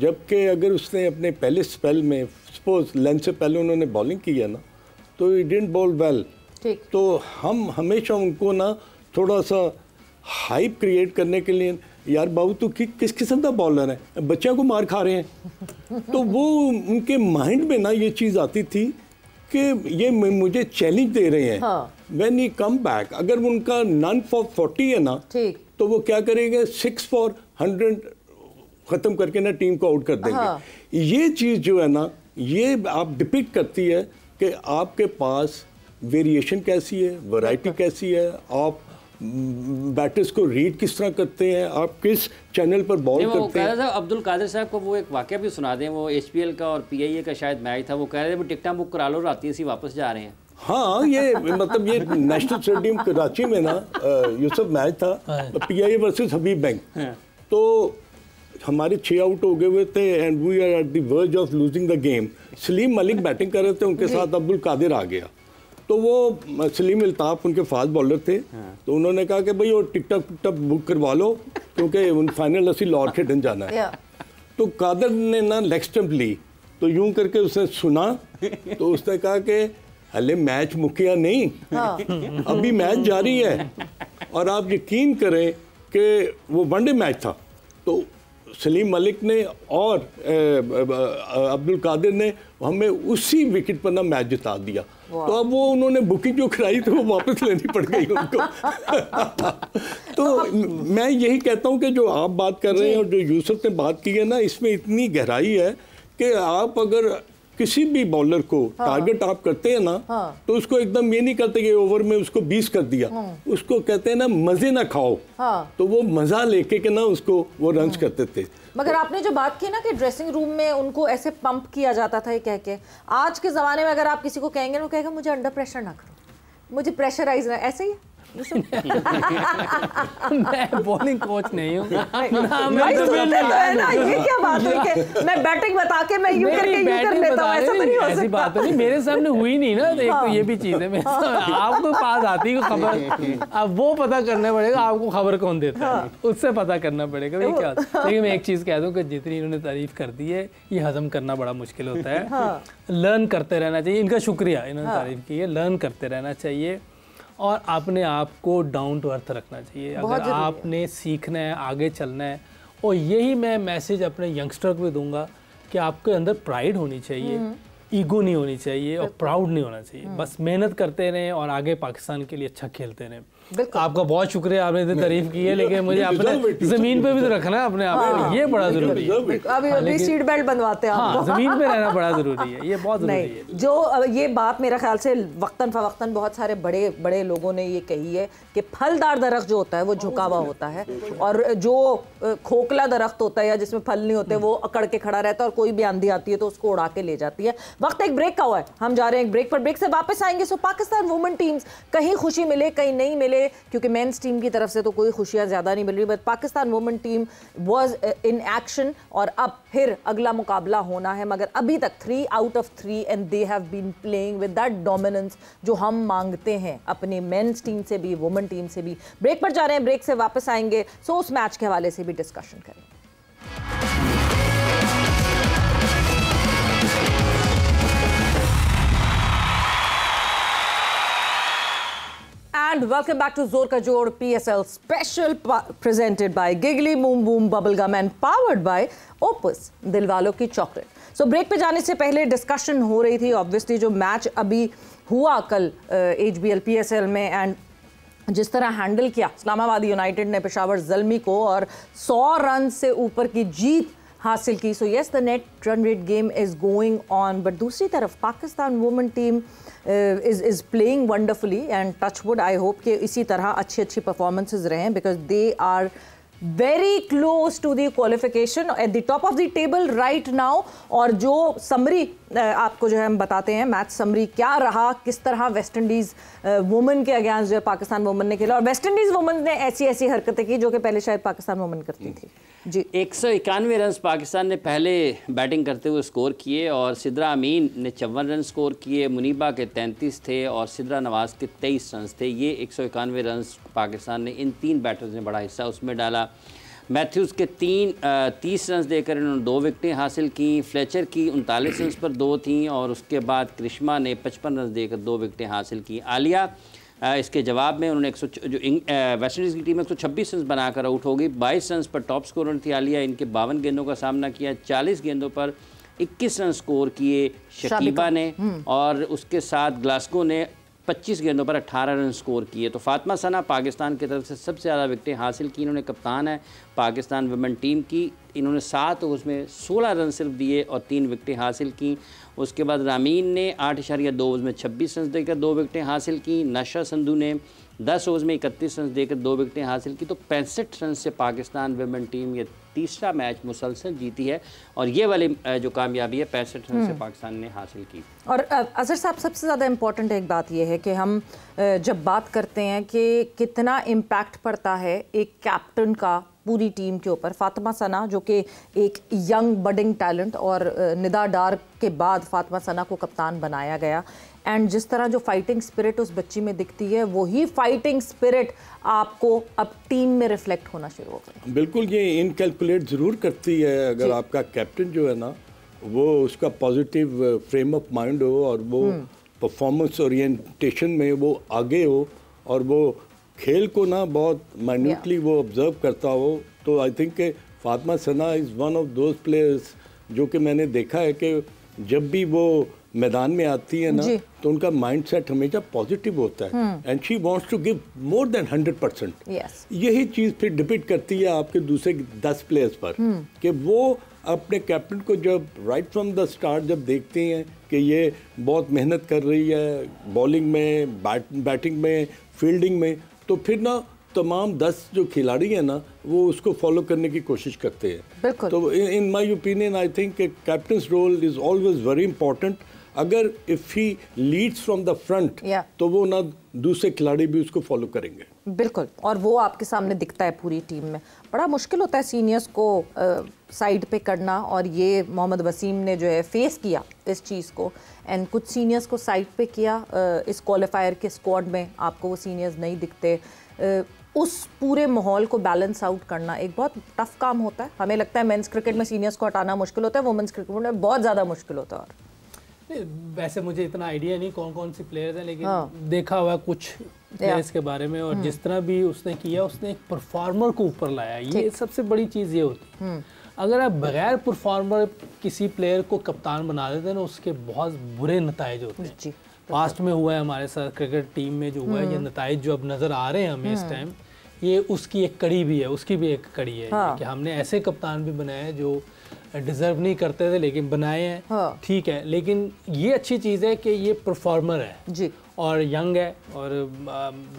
जबकि अगर उसने अपने पहले स्पेल में सपोज लेंथ से पहले उन्होंने बॉलिंग की है ना, तो ही डिडंट बॉल वेल, तो हम हमेशा उनको ना थोड़ा सा हाइप क्रिएट करने के लिए, यार बाबू तू किस किस्म का बॉलर है, बच्चों को मार खा रहे हैं, तो वो उनके माइंड में ना ये चीज़ आती थी कि ये मुझे चैलेंज दे रहे हैं। व्हेन ही कम बैक, अगर उनका नन फॉर 40 है ना, तो वो क्या करेंगे, 6 फॉर 100 ख़त्म करके ना टीम को आउट कर देंगे। ये चीज़ जो है ना, ये आप डिपिक्ट करती है कि आपके पास वेरिएशन कैसी है, वैरायटी कैसी है, आप बैटर्स को रीड किस तरह करते हैं, आप किस चैनल पर बॉल करते हैं। अब्दुल कादिर साहब को वो एक वाकया भी सुना दें, वो HPL का और PIA का शायद मैच था, वो कह रहे थे वो टिकटें बुक करा लो, राती से वापस जा रहे हैं। हाँ, ये मतलब ये नेशनल स्टेडियम कराची में ना यूसुफ मैच था, PIA वर्सेस हबीब बैंक। तो हमारे 6 आउट हो गए हुए थे and we are at the verge of losing the game. Salim Malik batting कर रहे थे, उनके साथ अब्दुल कादिर आ गया। तो वो सलीम अल्ताफ उनके फास्ट बॉलर थे, तो उन्होंने कहा कि भाई वो टिकट बुक करवा लो क्योंकि उन फाइनल असी लाहौर खेडन जाना है। तो कादिर ने ना लेग स्टंप ली, तो यूं करके उसने सुना, तो उसने कहा कि हले मैच मुकिया नहीं, अभी मैच जारी है। और आप यकीन करें कि वो वनडे मैच था, तो सलीम मलिक ने और अब्दुल कादिर ने हमें उसी विकेट पर ना मैच जिता दिया। तो अब वो उन्होंने बुकिंग जो कराई थी वो वापस लेनी पड़ गई उनको। तो मैं यही कहता हूँ कि जो आप बात कर रहे हैं और जो यूसुफ ने बात की है ना, इसमें इतनी गहराई है कि आप अगर किसी भी बॉलर को टारगेट आप करते हैं ना, तो उसको एकदम ये नहीं करते कि ओवर में उसको 20 कर दिया, उसको कहते हैं ना मजे ना खाओ। तो वो मजा लेके के ना उसको वो रन्स करते थे। मगर आपने जो बात की ना कि ड्रेसिंग रूम में उनको ऐसे पंप किया जाता था, ये कह के आज के ज़माने में अगर आप किसी को कहेंगे ना, वो कहेगा मुझे अंडर प्रेशर ना करो, मुझे प्रेशराइज ना, ऐसे ही मैं बॉलिंग कोच नहीं हूँ। ये क्या बात हुई कि मैं बैटिंग बता के मैं यूं करके यूं कर लेता हूँ, ऐसा तो नहीं हो सकता। ऐसी बात नहीं, मेरे सामने हुई नहीं ना, एक तो ये भी चीज़ है। आपको पास आती है खबर, अब वो पता करना पड़ेगा आपको खबर कौन देता है, उससे पता करना पड़ेगा भाई क्या। लेकिन मैं एक चीज़ कह दूँ कि जितनी इन्होंने तारीफ कर दी है, ये हजम करना बड़ा मुश्किल होता है। लर्न करते रहना चाहिए, इनका शुक्रिया, इन्होंने तारीफ की है, लर्न करते रहना चाहिए और अपने आप को डाउन टू अर्थ रखना चाहिए। अगर आपने सीखना है, आगे चलना है, और यही मैं मैसेज अपने यंगस्टर को भी दूंगा कि आपके अंदर प्राइड होनी चाहिए, ईगो नहीं होनी चाहिए और प्राउड नहीं होना चाहिए। बस मेहनत करते रहें और आगे पाकिस्तान के लिए अच्छा खेलते रहें। आपका बहुत शुक्रिया, आपने इतनी तारीफ की है, लेकिन मुझे अपने जमीन पे भी तो रखना है अपने आप को, ये बड़ा जरूरी है। अभी सीट बेल्ट बनवाते हैं हाँ, जमीन पे रहना बड़ा जरूरी है, ये बहुत जरूरी है। जो ये बात मेरा ख्याल से वक्तन फवक्तन बहुत सारे बड़े बड़े लोगों ने ये कही है कि फलदार दरख्त जो होता है वो झुका हुआ होता है, और जो खोखला दरख्त होता है या जिसमें फल नहीं होते वो अकड़ के खड़ा रहता है, और कोई भी आंधी आती है तो उसको उड़ा के ले जाती है। वक्त एक ब्रेक का हुआ है, हम जा रहे हैं एक ब्रेक पर, ब्रेक से वापस आएंगे। सो पाकिस्तान वुमेन टीम्स, कहीं खुशी मिले कहीं नहीं मिले, क्योंकि मेंस टीम की तरफ से तो कोई खुशियां ज्यादा नहीं मिल रही, but Pakistan women team was in action और अब फिर अगला मुकाबला होना है। मगर अभी तक 3 out of 3 and they have been playing with that dominance जो हम मांगते हैं अपने मेंस टीम से भी, वुमेन टीम से भी। ब्रेक पर जा रहे हैं, ब्रेक से वापस आएंगे, सो उस मैच के हवाले से भी डिस्कशन करेंगे। And welcome back to Zor Ka Jod PSL special presented by Giggly Boom Boom Bubblegum and powered by Opus दिलवालों की चॉकलेट। सो ब्रेक पे जाने से पहले डिस्कशन हो रही थी ऑब्वियसली जो मैच अभी हुआ कल HBL PSL में, एंड जिस तरह हैंडल किया इस्लामाबाद यूनाइटेड ने पेशावर ज़ल्मी को और 100 रन से ऊपर की जीत हासिल की। So yes, the net run rate game is going on, but दूसरी तरफ Pakistan women team is playing wonderfully and touch wood I hope कि इसी तरह अच्छी performances रहें, because they are very close to the qualification at the top of the table right now। और जो summary आपको जो है हम बताते हैं, मैच समरी क्या रहा, किस तरह वेस्ट इंडीज़ वुमेन के अगेंस्ट जो है पाकिस्तान वुमेन ने खेला, और वेस्ट इंडीज़ वुमेन ने ऐसी हरकतें की जो कि पहले शायद पाकिस्तान वुमेन करती थी। जी 191 रन पाकिस्तान ने पहले बैटिंग करते हुए स्कोर किए, और सिद्रा अमीन ने 54 रन स्कोर किए, मुनीबा के 33 थे और सिद्रा नवाज़ के 23 रन थे। ये 191 रन पाकिस्तान ने इन 3 बैटर्स ने बड़ा हिस्सा उसमें डाला। मैथ्यूज़ के 30 रन देकर इन्होंने 2 विकेटें हासिल की, फ्लेचर की 39 रन पर 2 थीं, और उसके बाद करिश्मा ने 55 रन देकर 2 विकेटें हासिल की। आलिया इसके जवाब में उन्होंने वेस्ट इंडीज़ की टीम 126 रन बनाकर आउट हो गई। 22 रन पर टॉप स्कोरर थी आलिया, इनके 52 गेंदों का सामना किया, 40 गेंदों पर 21 रन स्कोर किए शकीबा ने, और उसके साथ ग्लास्को ने 25 गेंदों पर 18 रन स्कोर किए। तो फातिमा सना पाकिस्तान की तरफ से सबसे ज़्यादा विकेटें हासिल की, इन्होंने कप्तान है पाकिस्तान वुमेन टीम की, इन्होंने 7 उसमें 16 रन सिर्फ दिए और 3 विकेटें हासिल की। उसके बाद रामीन ने 8.2 ओवर में 26 रन देकर 2 विकेटें हासिल की। नशा संधू ने 10 ओवर्स में 31 रन देकर 2 विकेटें हासिल की। तो 65 रन से पाकिस्तान विमेन टीम ये तीसरा मैच मुसलसल जीती है और ये वाली जो कामयाबी है 65 रन से पाकिस्तान ने हासिल की। और अजहर साहब, सबसे ज़्यादा इम्पॉर्टेंट एक बात यह है कि हम जब बात करते हैं कि कितना इम्पैक्ट पड़ता है एक कैप्टन का पूरी टीम के ऊपर। फातिमा सना जो कि एक यंग बडिंग टैलेंट, और निदा डार के बाद फातिमा सना को कप्तान बनाया गया, एंड जिस तरह जो फाइटिंग स्पिरिट उस बच्ची में दिखती है वही फाइटिंग स्पिरिट आपको अब टीम में रिफ्लेक्ट होना शुरू हो गया। बिल्कुल, ये इनकैलकुलेट ज़रूर करती है अगर आपका कैप्टन जो है ना वो उसका पॉजिटिव फ्रेम ऑफ माइंड हो और वो परफॉर्मेंस ओरिएंटेशन में वो आगे हो और वो खेल को ना बहुत माइन्यूटली वो ऑब्जर्व करता हो। तो I think Fatima Sana is one of those players जो कि मैंने देखा है कि जब भी वो मैदान में आती है ना तो उनका माइंडसेट हमेशा पॉजिटिव होता है and she wants to give more than 100%। यही चीज़ फिर डिपेंड करती है आपके दूसरे 10 प्लेयर्स पर कि वो अपने कैप्टन को जब राइट फ्रॉम द स्टार्ट जब देखते हैं कि ये बहुत मेहनत कर रही है बॉलिंग में, बैटिंग में, फील्डिंग में, तो फिर ना तमाम 10 जो खिलाड़ी हैं ना वो उसको फॉलो करने की कोशिश करते हैं। तो in my opinion I think captain's role is always very important. अगर if he leads from the front तो वो ना दूसरे खिलाड़ी भी उसको फॉलो करेंगे। बिल्कुल, और वो आपके सामने दिखता है पूरी टीम में। बड़ा मुश्किल होता है सीनियर्स को साइड पे करना, और ये मोहम्मद वसीम ने जो है फेस किया इस चीज़ को, एंड कुछ सीनियर्स को साइड पे किया। इस क्वालिफायर के स्क्वाड में आपको वो सीनियर्स नहीं दिखते। उस पूरे माहौल को बैलेंस आउट करना एक बहुत टफ काम होता है। हमें लगता है मेंस क्रिकेट में सीनियर्स को हटाना मुश्किल होता है, वुमेन्स क्रिकेट में बहुत ज़्यादा मुश्किल होता है। और वैसे मुझे इतना आइडिया नहीं कौन कौन सी प्लेयर्स हैं, लेकिन देखा हुआ कुछ प्लेयर्स के बारे में, और जिस तरह भी उसने किया उसने एक परफॉर्मर को ऊपर लाया। ये सबसे बड़ी चीज़ ये होती है। अगर आप बगैर परफॉर्मर किसी प्लेयर को कप्तान बना देते हैं ना उसके बहुत बुरे नताइज होते हैं। पास्ट में हुआ है हमारे साथ क्रिकेट टीम में जो हुआ है, ये नताइज जो अब नज़र आ रहे हैं हमें इस टाइम, ये उसकी एक कड़ी भी है, उसकी भी एक कड़ी है कि हमने ऐसे कप्तान भी बनाए हैं जो डिज़र्व नहीं करते थे लेकिन बनाए हैं। ठीक है, लेकिन ये अच्छी चीज़ है कि ये परफॉर्मर है जी और यंग है, और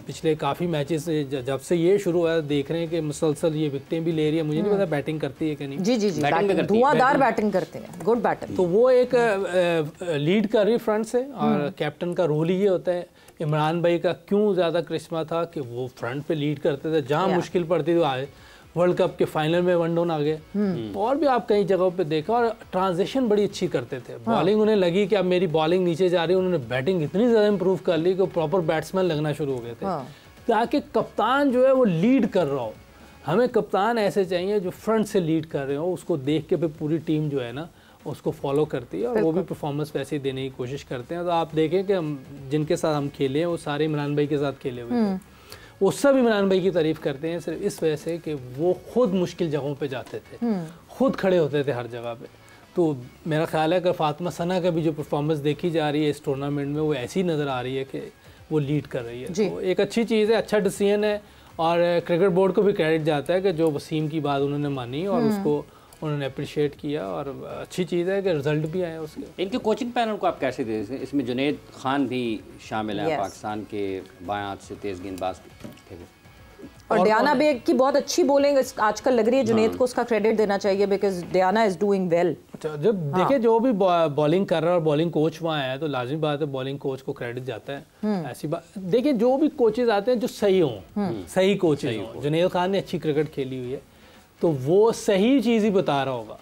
पिछले काफ़ी मैचेस जब से ये शुरू हुआ है देख रहे हैं कि मुसलसल ये विकेटें भी ले रही है। मुझे नहीं पता बैटिंग करती है कि नहीं। जी, धुआंधार बैटिंग करते हैं, गुड बैटिंग। तो वो एक लीड कर रही फ्रंट से, और कैप्टन का रोल ही ये होता है। इमरान भाई का क्यों ज़्यादा करिश्मा था कि वो फ्रंट पे लीड करते थे, जहाँ मुश्किल पड़ती थी आए। वर्ल्ड कप के फाइनल में 1 डाउन आ गए, और भी आप कई जगहों पे देखा, और ट्रांजिशन बड़ी अच्छी करते थे। बॉलिंग उन्हें लगी कि अब मेरी बॉलिंग नीचे जा रही है, उन्होंने बैटिंग इतनी ज़्यादा इंप्रूव कर ली कि प्रॉपर बैट्समैन लगना शुरू हो गए थे। ताकि कप्तान जो है वो लीड कर रहा हो। हमें कप्तान ऐसे चाहिए जो फ्रंट से लीड कर रहे हो, उसको देख के फिर पूरी टीम जो है ना उसको फॉलो करती है, और वो भी परफॉर्मेंस वैसे ही देने की कोशिश करते हैं। तो आप देखें कि हम जिनके साथ हम खेले हैं वो सारे इमरान भाई के साथ खेले हुए थे। वो सब इमरान भाई की तारीफ करते हैं सिर्फ इस वजह से कि वो खुद मुश्किल जगहों पे जाते थे, खुद खड़े होते थे हर जगह पे। तो मेरा ख्याल है कि फातिमा सना का भी जो परफॉर्मेंस देखी जा रही है इस टूर्नामेंट में वो ऐसी नज़र आ रही है कि वो लीड कर रही है। तो एक अच्छी चीज़ है, अच्छा डिसीजन है, और क्रिकेट बोर्ड को भी क्रेडिट जाता है कि जो वसीम की बात उन्होंने मानी और उसको उन्होंने अप्रिशिएट किया, और अच्छी चीज़ है कि रिजल्ट भी आए उसके। इनके कोचिंग पैनल को आप कैसे देते हैं? इसमें जुनैद खान भी शामिल है, पाकिस्तान के बाएं हाथ से तेज गेंदबाज थे, और डियाना बेग की बहुत अच्छी बॉलिंग आजकल लग रही है। जुनैद को उसका क्रेडिट देना चाहिए because Diana is doing well. जब देखिए जो भी बॉलिंग कर रहा है और बॉलिंग कोच वहाँ है तो लाजमी बात है बॉलिंग कोच को क्रेडिट जाता है। ऐसी बात देखिए, जो भी कोचेज आते हैं जो सही हों, सही कोचेज हों। जुनैद खान ने अच्छी क्रिकेट खेली हुई है तो वो सही चीज़ ही बता रहा होगा।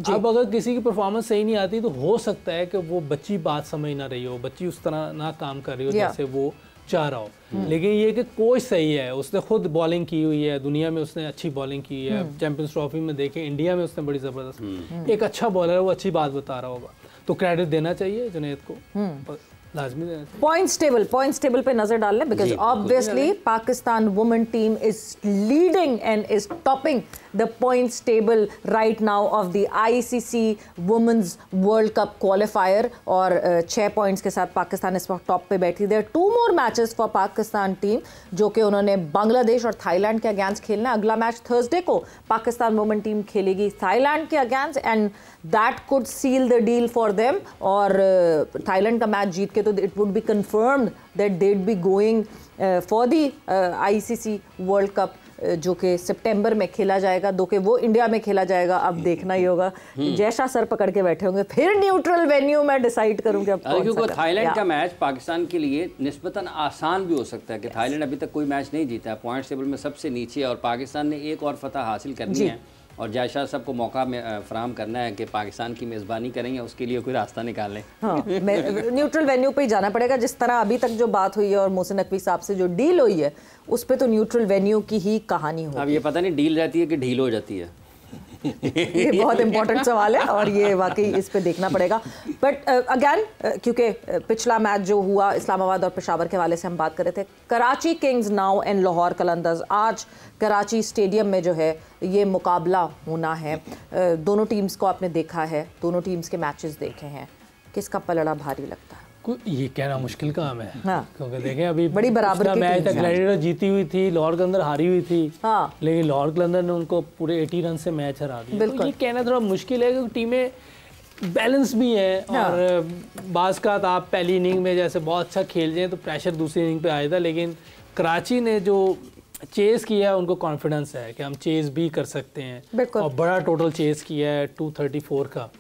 अब अगर किसी की परफॉर्मेंस सही नहीं आती तो हो सकता है कि वो बच्ची बात समझ ना रही हो, बच्ची उस तरह ना काम कर रही हो जैसे वो चाह रहा हो। लेकिन ये कि कोच सही है, उसने खुद बॉलिंग की हुई है, दुनिया में उसने अच्छी बॉलिंग की है। चैंपियंस ट्रॉफी में देखें इंडिया में उसने बड़ी ज़बरदस्त, एक अच्छा बॉलर है, वो अच्छी बात बता रहा होगा, तो क्रेडिट देना चाहिए जुनैद को, लाजमी देना चाहिए। पॉइंट्स टेबल पे नजर डाल लें because obviously Pakistan women team is leading and is topping the points table right now of the ICC Women's World Cup qualifier, और 6 पॉइंट्स के साथ पाकिस्तान इस वक्त टॉप पे बैठी। There 2 more matches for Pakistan team जो कि उन्होंने बांग्लादेश और थाईलैंड के अगेंस्ट खेलना है। अगला मैच थर्सडे को पाकिस्तान वुमेन टीम खेलेगी थाईलैंड के against, and that could seal the deal for them. और थाईलैंड का मैच जीत के के तो it would be confirmed that they would be going for the ICC world cup जो कि सितंबर में खेला जाएगा, दो कि वो इंडिया में खेला जाएगा। अब देखना ही होगा। जैसा सर पकड़ के बैठे होंगे, फिर न्यूट्रल वेन्यू में डिसाइड करूंगी अब कौन क्योंकि सा थाईलैंड का मैच पाकिस्तान के लिए निस्बतन आसान भी हो सकता है कि थाईलैंड अभी तक कोई मैच नहीं जीता है, पॉइंट टेबल में सबसे नीचे है और पाकिस्तान ने एक और फतह हासिल करनी है और जायशा साहब को मौका में फराहम करना है कि पाकिस्तान की मेज़बानी करेंगे, उसके लिए कोई रास्ता निकाल लें। हाँ, न्यूट्रल वेन्यू पे ही जाना पड़ेगा। जिस तरह अभी तक जो बात हुई है और मोहसिन नकवी साहब से जो डील हुई है उस पे तो न्यूट्रल वेन्यू की ही कहानी हो। अब ये पता नहीं डील रहती है कि ढील हो जाती है। ये बहुत इंपॉर्टेंट सवाल है और ये वाकई इस पे देखना पड़ेगा। बट अगेन क्योंकि पिछला मैच जो हुआ इस्लामाबाद और पेशावर के हवाले से हम बात कर रहे थे, Karachi Kings now and Lahore Qalandars, आज कराची स्टेडियम में जो है ये मुकाबला होना है। दोनों टीम्स को आपने देखा है, दोनों टीम्स के मैचेस देखे हैं, किसका पलड़ा भारी लगता है? ये कहना मुश्किल काम है। हाँ। क्योंकि देखें अभी बड़ी बराबर की मैच तक ग्लैडिएटर जीती हुई थी, लाहौर कलंदर हारी हुई थी। हाँ। लेकिन लाहौर कलंदर ने उनको पूरे 80 रन से मैच हरा दिया। तो ये कहना थोड़ा मुश्किल है क्योंकि टीमें बैलेंस भी हैं। हाँ। और बाज़ का आप पहली इनिंग में जैसे बहुत अच्छा खेल जाए तो प्रेशर दूसरी इनिंग पे आया था, लेकिन कराची ने जो चेस किया है उनको कॉन्फिडेंस है कि हम चेस भी कर सकते हैं और बड़ा टोटल चेस किया है 234 का,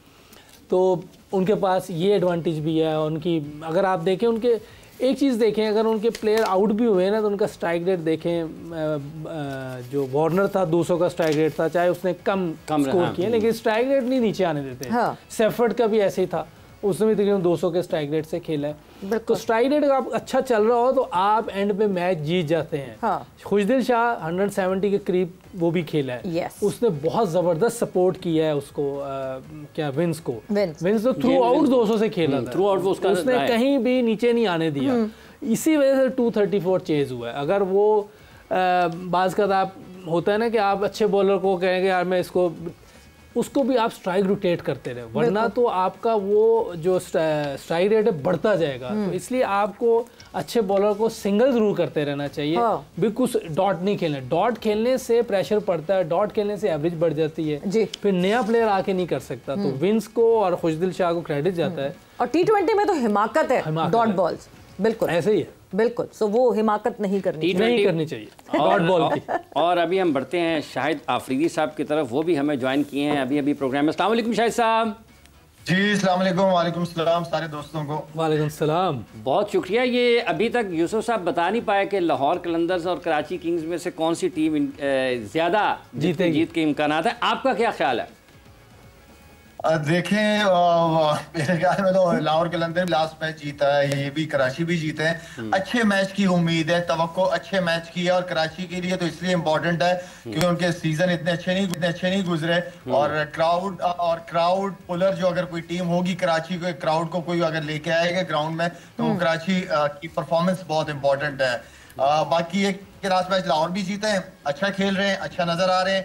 तो उनके पास ये एडवांटेज भी है। उनकी अगर आप देखें, उनके एक चीज़ देखें, अगर उनके प्लेयर आउट भी हुए ना तो उनका स्ट्राइक रेट देखें, जो वार्नर था 200 का स्ट्राइक रेट था, चाहे उसने कम स्कोर किया लेकिन स्ट्राइक रेट नहीं नीचे आने देते। हाँ। सेफर्ड का भी ऐसे ही था, उसने भी तकरीबन 200 के स्ट्राइक रेट से खेला है। तो स्ट्राइक रेट अगर अच्छा चल रहा हो तो आप एंड पे मैच जीत जाते हैं। हाँ। खुशदिल शाह 170 के करीब वो भी खेला है। yes. उसने बहुत ज़बरदस्त सपोर्ट किया है उसको, क्या विंस को। विंस तो थ्रू आउट 200 से खेला था, उसने कहीं भी नीचे नहीं आने दिया। इसी वजह से 234 चेज हुआ है। अगर वो बाज़ का आप होता है ना कि आप अच्छे बॉलर को कहेंगे यार मैं इसको, उसको भी आप स्ट्राइक रोटेट करते रहे, वरना तो आपका वो जो स्ट्राइक रेट है बढ़ता जाएगा। तो इसलिए आपको अच्छे बॉलर को सिंगल जरूर करते रहना चाहिए। हाँ। बिल्कुल डॉट नहीं खेलना, डॉट खेलने से प्रेशर पड़ता है, डॉट खेलने से एवरेज बढ़ जाती है, फिर नया प्लेयर आके नहीं कर सकता। तो विंस को और खुशदिल शाह को क्रेडिट जाता है। और T20 में तो हिमाकत है डॉट बॉल्स, बिल्कुल ऐसे ही है, बिल्कुल। सो वो हिमाकत नहीं करनी चाहिए डॉट बॉल की। और अभी हम बढ़ते हैं शाहिद आफरीदी साहब की तरफ, वो भी हमें ज्वाइन किए हैं अभी प्रोग्राम में। अस्सलाम वालेकुम शाहिद साहब। जी अस्सलाम वालेकुम। वालेकुम सलाम सारे दोस्तों को। वालेकुम सलाम। बहुत शुक्रिया। ये अभी तक यूसुफ साहब बता नहीं पाए कि लाहौर कलंदर्स और कराची किंग्स में से कौन सी टीम ज़्यादा जीत के इम्कान है, आपका क्या ख्याल है? देखें मेरे ख्याल में तो लाहौर कलंदर लास्ट मैच जीता है, ये भी कराची भी जीते हैं। अच्छे मैच की उम्मीद है, तवक्को अच्छे मैच की है और कराची के लिए तो इसलिए इम्पोर्टेंट है क्योंकि उनके सीजन इतने अच्छे नहीं गुजरे और क्राउड पुलर जो अगर कोई टीम होगी कराची को, क्राउड को कोई अगर लेके आएगा ग्राउंड में तो वो कराची की परफॉर्मेंस बहुत इंपॉर्टेंट है। बाकी एक लास्ट मैच लाहौर भी जीते हैं, अच्छा खेल रहे हैं, अच्छा नजर आ रहे हैं,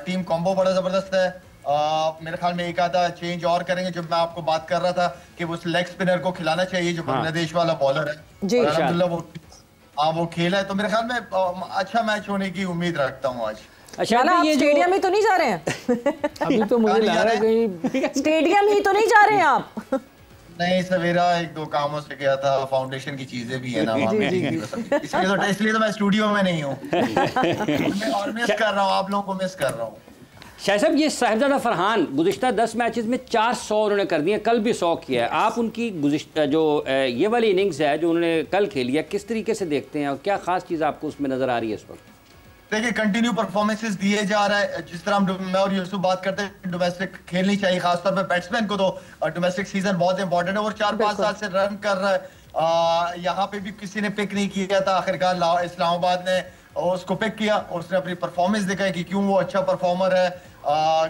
टीम कॉम्बो बड़ा जबरदस्त है। मेरे ख्याल में एक आधा चेंज और करेंगे, जो मैं आपको बात कर रहा था कि उस लेग स्पिनर को खिलाना चाहिए जो बांग्लादेश वाला बॉलर है जी। अल्हम्दुलिल्लाह वो खेला है, तो मेरे ख्याल में अच्छा मैच होने की उम्मीद रखता हूँ आज। अच्छा, आप स्टेडियम ही तो नहीं जा रहे हैं? अभी तो मुझे लग रहा है कहीं स्टेडियम ही तो नहीं जा रहे हैं आप? नहीं, सवेरा एक दो कामों से गया था, फाउंडेशन की चीजें भी है ना वहाँ में, इसलिए तो मैं स्टूडियो में नहीं हूँ और मिस कर रहा हूँ, आप लोगों को मिस कर रहा हूँ। शाह साहब, ये साहिबजादा फरहान गुज़िश्ता 10 मैचेस में 400 उन्होंने कर दिए, कल भी 100 किया है। आप उनकी गुज़िश्ता जो ये वाली इनिंग्स है जो उन्होंने कल खेली है, किस तरीके से देखते हैं और क्या खास चीज़ आपको उसमें नज़र आ रही है इस वक्त? देखिए, कंटिन्यू परफॉर्मेंसेस दिए जा रहा है। जिस तरह मैं और यूसुफ बात करते हैं, डोमेस्टिक खेलनी चाहिए, खासतौर पर बैट्समैन को तो डोमेस्टिक सीजन बहुत इंपॉर्टेंट है और 4-5 साल से रन कर रहा है। यहाँ पे भी किसी ने पिक नहीं किया था, आखिरकार इस्लामाबाद ने उसको पिक किया और उसने अपनी परफॉर्मेंस दिखाई कि क्यों वो अच्छा परफॉर्मर है,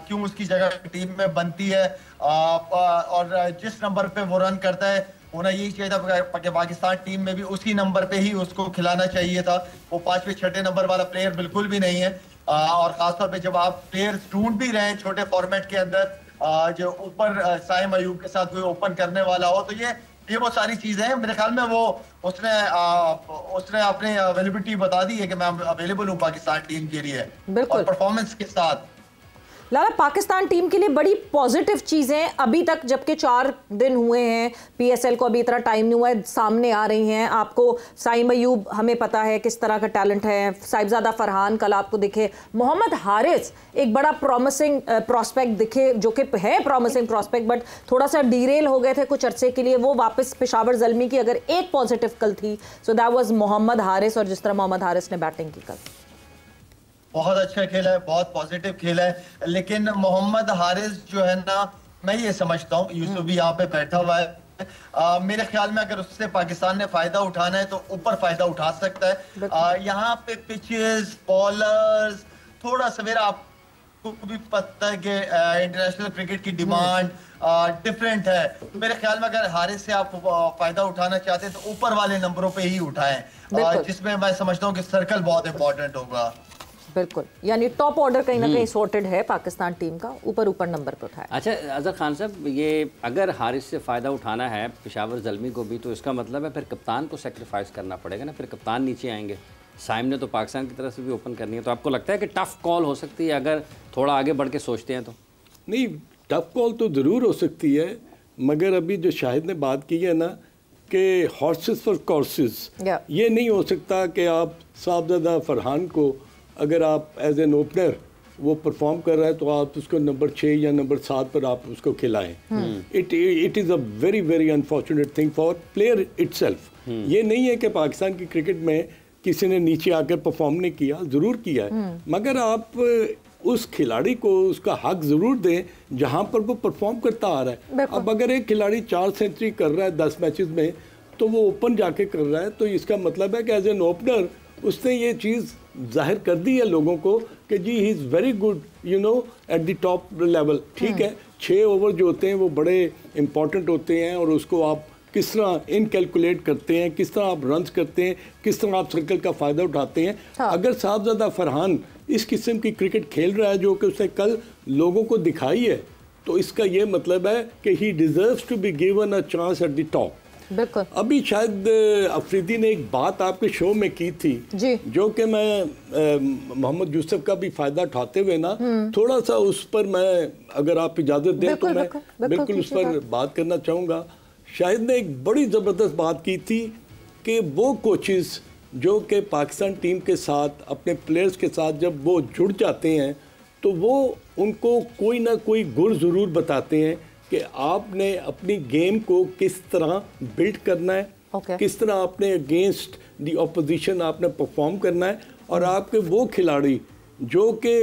क्यों उसकी जगह टीम में बनती है और जिस नंबर पे वो रन करता है होना यही चाहिए था कि पाकिस्तान टीम में भी उसी नंबर पे ही उसको खिलाना चाहिए था। वो 5वें-6ठे नंबर वाला प्लेयर बिल्कुल भी नहीं है और खासतौर पे जब आप प्लेयर्स ढूंढ भी रहे हैं छोटे फॉर्मेट के अंदर, जो ऊपर साइम अयूब के साथ कोई ओपन करने वाला हो, तो ये वो सारी चीजें हैं। मेरे ख्याल में वो उसने अपनी अवेलेबिलिटी बता दी है कि मैं अवेलेबल हूँ पाकिस्तान टीम के लिए और परफॉर्मेंस के साथ। लाला, पाकिस्तान टीम के लिए बड़ी पॉजिटिव चीज़ें अभी तक, जबकि 4 दिन हुए हैं, पीएसएल को अभी इतना टाइम नहीं हुआ है, सामने आ रही हैं। आपको साइम अयूब, हमें पता है किस तरह का टैलेंट है, साहिबजादा फरहान कल आपको दिखे, मोहम्मद हारिस एक बड़ा प्रॉमिसिंग प्रॉस्पेक्ट दिखे, जो कि है प्रॉमिसिंग प्रॉस्पेक्ट, बट थोड़ा सा डीरेल हो गए थे कुछ अरसे के लिए, वो वापस पेशावर ज़ल्मी की अगर एक पॉजिटिव कल थी so that was Mohammad Haris, और जिस तरह मोहम्मद हारिस ने बैटिंग की कल, बहुत अच्छा खेला है, बहुत पॉजिटिव खेला है। लेकिन मोहम्मद हारिस जो है ना, मैं ये समझता हूँ, यूसुफ भी यहाँ पे बैठा हुआ है, मेरे ख्याल में अगर उससे पाकिस्तान ने फायदा उठाना है तो ऊपर फायदा उठा सकता है। यहाँ पे पिचेस, बॉलर्स, थोड़ा सवेरा आपको भी पता है कि इंटरनेशनल क्रिकेट की डिमांड डिफरेंट है। तो मेरे ख्याल में अगर हारिस से आप फायदा उठाना चाहते हैं तो ऊपर वाले नंबरों पे ही उठाएं, जिसमें मैं समझता हूँ कि सर्कल बहुत इंपॉर्टेंट होगा। बिल्कुल, यानी टॉप ऑर्डर कहीं ना कहीं सॉर्टेड है पाकिस्तान टीम का, ऊपर नंबर पे उठाया। अच्छा अजहर खान साहब, ये अगर हारिस से फ़ायदा उठाना है पेशावर ज़ल्मी को भी, तो इसका मतलब है फिर कप्तान को सेक्रीफाइस करना पड़ेगा ना, फिर कप्तान नीचे आएंगे। साइम ने तो पाकिस्तान की तरफ से भी ओपन करनी है, तो आपको लगता है कि टफ कॉल हो सकती है अगर थोड़ा आगे बढ़ के सोचते हैं तो? नहीं, टफ कॉल तो ज़रूर हो सकती है, मगर अभी जो शाहिद ने बात की है ना कि हॉर्सेस फॉर कोर्सेस, ये नहीं हो सकता कि आप साहिबजादा फरहान को अगर आप एज एन ओपनर वो परफॉर्म कर रहा है तो आप उसको नंबर 6 या नंबर 7 पर आप उसको खिलाएं। It is a very very unfortunate thing for player itself. ये नहीं है कि पाकिस्तान की क्रिकेट में किसी ने नीचे आकर परफॉर्म नहीं किया, ज़रूर किया है, मगर आप उस खिलाड़ी को उसका हक ज़रूर दें जहाँ पर वो परफॉर्म करता आ रहा है। अब अगर एक खिलाड़ी 4 सेंचुरी कर रहा है 10 मैचेस में, तो वो ओपन जाके कर रहा है, तो इसका मतलब है कि एज एन ओपनर उसने ये चीज़ जाहिर कर दी है लोगों को कि जी he is very good you know at the top level. ठीक है, 6 ओवर जो होते हैं वो बड़े इंपॉर्टेंट होते हैं, और उसको आप किस तरह इनकैलकुलेट करते हैं, किस तरह आप रन्स करते हैं, किस तरह आप सर्कल का फ़ायदा उठाते हैं। अगर साहिबजादा फरहान इस किस्म की क्रिकेट खेल रहा है जो कि उसने कल लोगों को दिखाई है, तो इसका ये मतलब है कि he deserves to be given a chance at the top. बिल्कुल। अभी शायद अफरीदी ने एक बात आपके शो में की थी जी, जो कि मैं मोहम्मद यूसुफ का भी फायदा उठाते हुए ना थोड़ा सा उस पर मैं, अगर आप इजाज़त दें तो मैं बिल्कुल उस पर बात करना चाहूँगा। शाहिद ने एक बड़ी ज़बरदस्त बात की थी कि वो कोचेस जो कि पाकिस्तान टीम के साथ अपने प्लेयर्स के साथ जब वो जुड़ जाते हैं तो वो उनको कोई ना कोई गुर ज़रूर बताते हैं कि आपने अपनी गेम को किस तरह बिल्ड करना है, किस तरह आपने अगेंस्ट दी ऑपोजिशन आपने परफॉर्म करना है, और आपके वो खिलाड़ी जो कि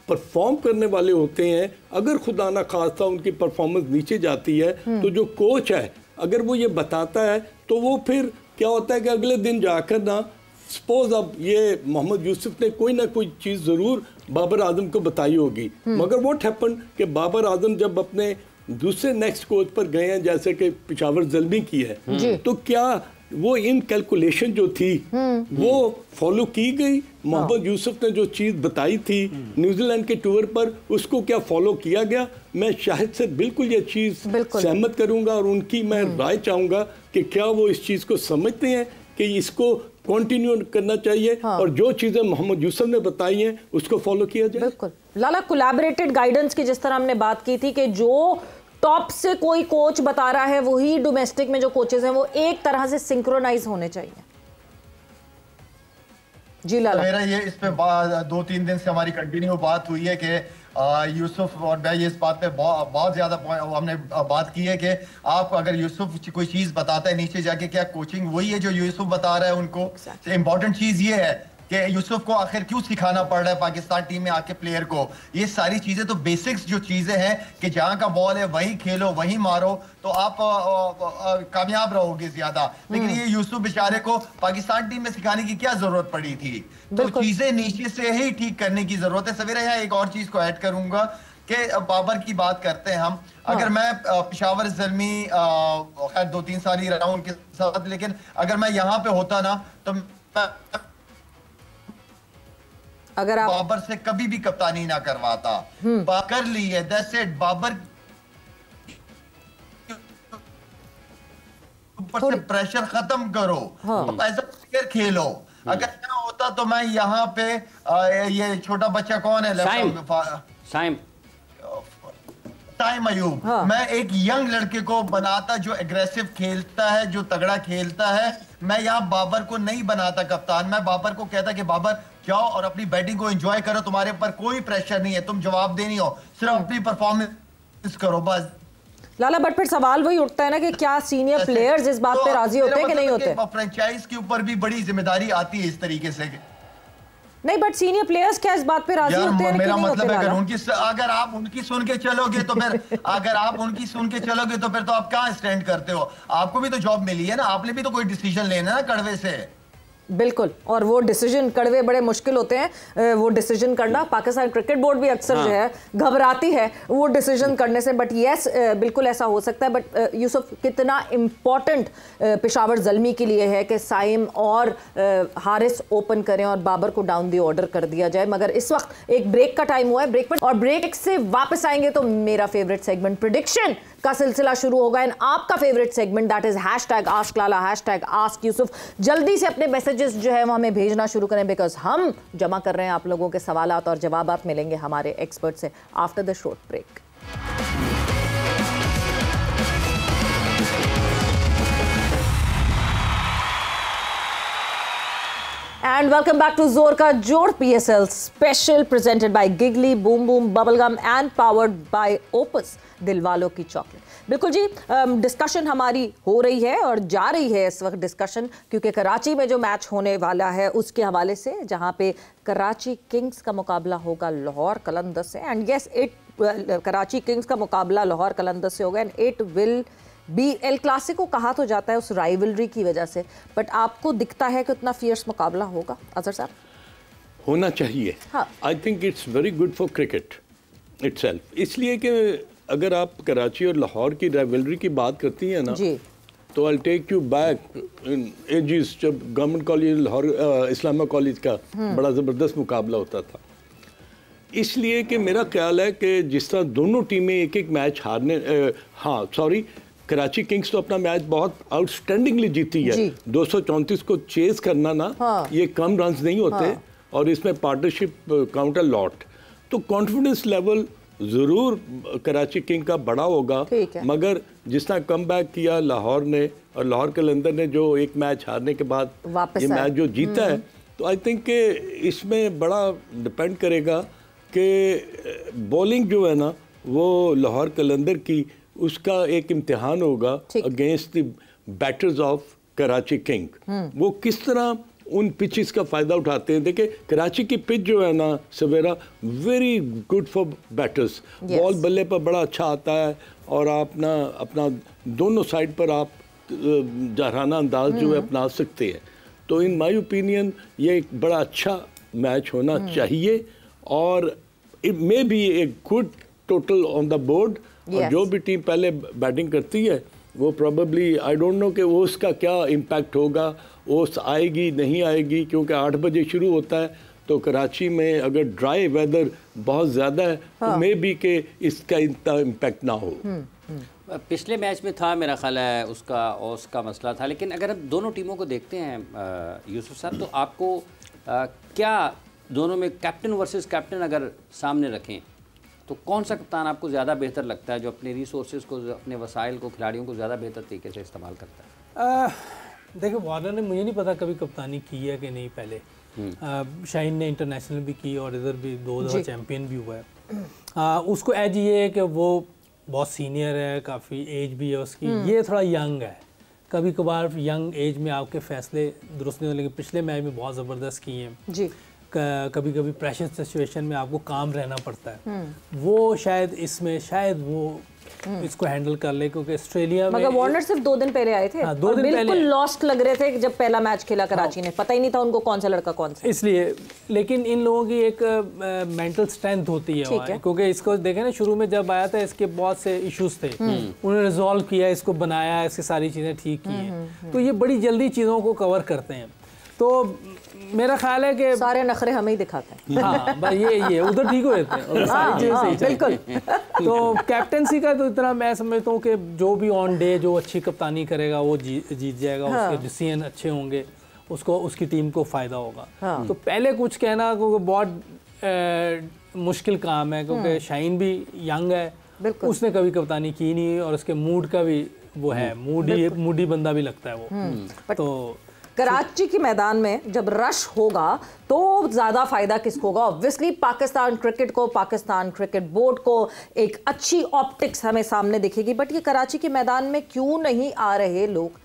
परफॉर्म करने वाले होते हैं, अगर खुदा ना खास्ता उनकी परफॉर्मेंस नीचे जाती है तो जो कोच है अगर वो ये बताता है तो वो फिर क्या होता है कि अगले दिन जाकर ना, सपोज अब ये मोहम्मद यूसुफ ने कोई ना कोई चीज़ ज़रूर बाबर आजम को बताई होगी, मगर वो हैपन कि बाबर आजम जब अपने दूसरे नेक्स्ट कोच पर गए हैं जैसे कि पेशावर ज़ल्मी की है, तो क्या वो इन कैलकुलेशन जो थी वो फॉलो की गई? मोहम्मद यूसुफ ने जो चीज़ बताई थी न्यूजीलैंड के टूर पर, उसको क्या फॉलो किया गया? मैं शाहिद से बिल्कुल ये चीज़ सहमत करूंगा और उनकी मैं राय चाहूँगा कि क्या वो इस चीज़ को समझते हैं कि इसको कंटिन्यू करना चाहिए, और जो चीज़ें मोहम्मद यूसुफ ने बताई हैं उसको फॉलो किया जाए। बिल्कुल। लाला, कोलैबोरेटेड गाइडेंस की जिस तरह हमने बात की थी कि जो टॉप से कोई कोच बता रहा है वही डोमेस्टिक में जो कोचेस हैं वो एक तरह से सिंक्रोनाइज होने चाहिए। जी लाला, मेरा ये इस पे 2-3 दिन से हमारी कंटिन्यू बात हुई है कि यूसुफ और मैं ये इस बात पे बहुत ज्यादा हमने बात की है कि आप अगर यूसुफ कोई चीज बताता है नीचे जाके, क्या कोचिंग वही है जो यूसुफ बता रहा है उनको? इंपॉर्टेंट चीज ये है कि यूसुफ को आखिर क्यों सिखाना पड़ रहा है पाकिस्तान टीम में आके प्लेयर को? ये सारी चीजें तो बेसिक्स जो चीजें हैं कि जहां का बॉल है वहीं खेलो, वहीं मारो, तो आप कामयाब रहोगे ज्यादा। लेकिन ये यूसुफ बेचारे को पाकिस्तान टीम में सिखाने की क्या जरूरत पड़ी थी? तो चीजें नीचे से ही ठीक करने की जरूरत है। सवेरा यहाँ एक और चीज को ऐड करूंगा कि बाबर की बात करते हैं हम, अगर मैं पेशावर ज़ल्मी खैर 2-3 साल ही रहा हूं उनके साथ, लेकिन अगर मैं यहाँ पे होता ना तो अगर आप बाबर से कभी भी कप्तानी ना करवाता। कर ली है, दैट्स इट। बाबर ऊपर से प्रेशर खत्म करो, एज अ प्लेयर खेलो। अगर ना होता तो मैं यहाँ पे ये छोटा बच्चा कौन है, साइम टाइम अयूब, मैं एक यंग लड़के को बनाता जो एग्रेसिव खेलता है, जो तगड़ा खेलता है। मैं यहाँ बाबर को नहीं बनाता कप्तान, मैं बाबर को कहता कि बाबर जाओ और अपनी बैटिंग को एंजॉय करो, तुम्हारे ऊपर कोई प्रेशर नहीं है, तुम जवाब देनी हो, सिर्फ अपनी परफॉर्मेंस करो बस। लाला, बट फिर सवाल वही उठता है ना कि क्या सीनियर प्लेयर्स इस बात पे राजी होते हैं कि नहीं होते? फ्रेंचाइज के ऊपर भी बड़ी जिम्मेदारी आती है इस तरीके से। नहीं, बट सीनियर प्लेयर्स क्या इस बात पे राजी होते हैं? मेरा मतलब है अगर आप उनकी सुन के चलोगे तो फिर अगर आप उनकी सुन के चलोगे तो फिर तो आप कहाँ स्टैंड करते हो? आपको भी तो जॉब मिली है ना, आपने भी तो कोई डिसीजन लेना है ना कड़वे से। बिल्कुल, और वो डिसीजन कड़वे बड़े मुश्किल होते हैं वो डिसीजन करना। पाकिस्तान क्रिकेट बोर्ड भी अक्सर जो है घबराती है वो डिसीजन करने से। बट यस, बिल्कुल ऐसा हो सकता है। बट यूसुफ, कितना इम्पॉर्टेंट पेशावर ज़ल्मी के लिए है कि साइम और हारिस ओपन करें और बाबर को डाउन दी ऑर्डर कर दिया जाए। मगर इस वक्त एक ब्रेक का टाइम हुआ है, ब्रेक पर, और ब्रेक से वापस आएंगे तो मेरा फेवरेट सेगमेंट प्रेडिक्शन का सिलसिला शुरू होगा। एंड आपका favourite segment that is #AskLala, #AskYusuf। जल्दी से अपने मैसेजेस जो है वो हमें भेजना शुरू करें, बिकॉज हम जमा कर रहे हैं आप लोगों के सवालात और जवाबात मिलेंगे हमारे एक्सपर्ट से after the short break. And welcome back to Zor Ka Jod PSL special presented by Giggly Boom Boom Bubblegum and powered by Opus दिलवालों की चॉकलेट। बिल्कुल जी, डिस्कशन हमारी हो रही है और जा रही है इस वक्त डिस्कशन, क्योंकि कराची में जो मैच होने वाला है उसके हवाले से, जहां पे कराची किंग्स का मुकाबला होगा लाहौर कलंदर्स से। एंड यस, कराची किंग्स का मुकाबला लाहौर कलंदर्स से होगा and it will be El Clasico कहा तो जाता है उस राइवलरी की वजह से। बट आपको दिखता है कि उतना फियर्स मुकाबला होगा अजहर साहब? होना चाहिए। I think it's very good for cricket itself, इसलिए कि अगर आप कराची और लाहौर की राइवलरी की बात करती हैं ना जी, तो I take you back in ages, जब government college Lahore Islamia college का बड़ा ज़बरदस्त मुकाबला होता था। इसलिए कि मेरा ख्याल है कि जिस तरह दोनों टीमें एक एक मैच हारने कराची किंग्स तो अपना मैच बहुत आउटस्टैंडिंगली जीती है। 234 को चेस करना ना ये कम रन्स नहीं होते, और इसमें पार्टनरशिप काउंटर लॉट, तो कॉन्फिडेंस लेवल ज़रूर कराची किंग का बड़ा होगा। मगर जिस तरह कम बैक किया लाहौर ने और लाहौर कलंदर ने, जो एक मैच हारने के बाद ये मैच जो जीता है, तो आई थिंक कि इसमें बड़ा डिपेंड करेगा कि बॉलिंग जो है ना वो लाहौर कलंदर की, उसका एक इम्तिहान होगा against the batters of Karachi king. वो किस तरह उन पिचेस का फ़ायदा उठाते हैं। देखिए कराची की पिच जो है ना Sawera, very good for batters, ball बल्ले पर बड़ा अच्छा आता है, और आप ना अपना दोनों साइड पर आप जहराना अंदाज जो है अपना सकते हैं। तो इन माय ओपिनियन ये एक बड़ा अच्छा मैच होना चाहिए, और it may be a good total on the board. और जो भी टीम पहले बैटिंग करती है वो प्रॉबेबली, आई डोंट नो कि वो उसका क्या इम्पैक्ट होगा, वो आएगी नहीं आएगी, क्योंकि 8 बजे शुरू होता है। तो कराची में अगर ड्राई वेदर बहुत ज़्यादा है तो मे बी कि इसका इतना इम्पैक्ट ना हो। पिछले मैच में था मेरा ख्याल है उसका मसला था। लेकिन अगर अब दोनों टीमों को देखते हैं यूसुफ साहब, तो आपको क्या दोनों में कैप्टन वर्सेस कैप्टन अगर सामने रखें तो कौन सा कप्तान आपको ज़्यादा बेहतर लगता है, जो अपने रिसोर्सेज को, अपने वसाइल को, खिलाड़ियों को ज़्यादा बेहतर तरीके से इस्तेमाल करता है? देखो, वार्नर ने मुझे नहीं पता कभी कप्तानी की है कि नहीं। पहले शाहीन ने इंटरनेशनल भी की और इधर भी 2 दफ़ा चैम्पियन भी हुआ है। उसको एज ये है कि वो बहुत सीनियर है, काफ़ी एज भी है उसकी, ये थोड़ा यंग है। कभी कभार यंग एज में आपके फैसले दुरुस्त नहीं होते, लेकिन पिछले मैच में बहुत ज़बरदस्त किए हैं जी। कभी कभी प्रेशर सिचुएशन में आपको काम रहना पड़ता है, वो शायद इसमें वो इसको हैंडल कर ले, क्योंकि ऑस्ट्रेलिया में, मगर वार्नर सिर्फ 2 दिन पहले आए थे, 2 दिन बिल्कुल लॉस्ट लग रहे थे जब पहला मैच खेला कराची ने, पता ही नहीं था उनको कौन सा लड़का कौन सा, इसलिए। लेकिन इन लोगों की एक मेंटल स्ट्रेंथ होती है, क्योंकि इसको देखें ना, शुरू में जब आया था इसके बहुत से इश्यूज थे, उन्होंने रिजॉल्व किया, इसको बनाया, इसकी सारी चीज़ें ठीक की हैं, तो ये बड़ी जल्दी चीज़ों को कवर करते हैं। तो मेरा ख्याल है कि सारे नखरे हमें ही दिखाते हैं। हाँ, बस ये उधर ठीक हो जाते हैं, सारी चीज़ें सही बिल्कुल। तो कैप्टनसी का तो इतना मैं समझता हूँ कि जो भी ऑन डे जो अच्छी कप्तानी करेगा वो जीत जाएगा, उसके डिसीजन अच्छे होंगे, उसको उसकी टीम को फ़ायदा होगा। हाँ। तो पहले कुछ कहना क्योंकि बहुत मुश्किल काम है, क्योंकि शाहीन भी यंग है, उसने कभी कप्तानी की नहीं और उसके मूड का भी वो है, मूडी बंदा भी लगता है वो। तो कराची के मैदान में जब रश होगा तो ज़्यादा फ़ायदा किसको होगा? ऑब्वियसली पाकिस्तान क्रिकेट को, पाकिस्तान क्रिकेट बोर्ड को एक अच्छी ऑप्टिक्स हमें सामने दिखेगी। बट ये कराची के मैदान में क्यों नहीं आ रहे लोग?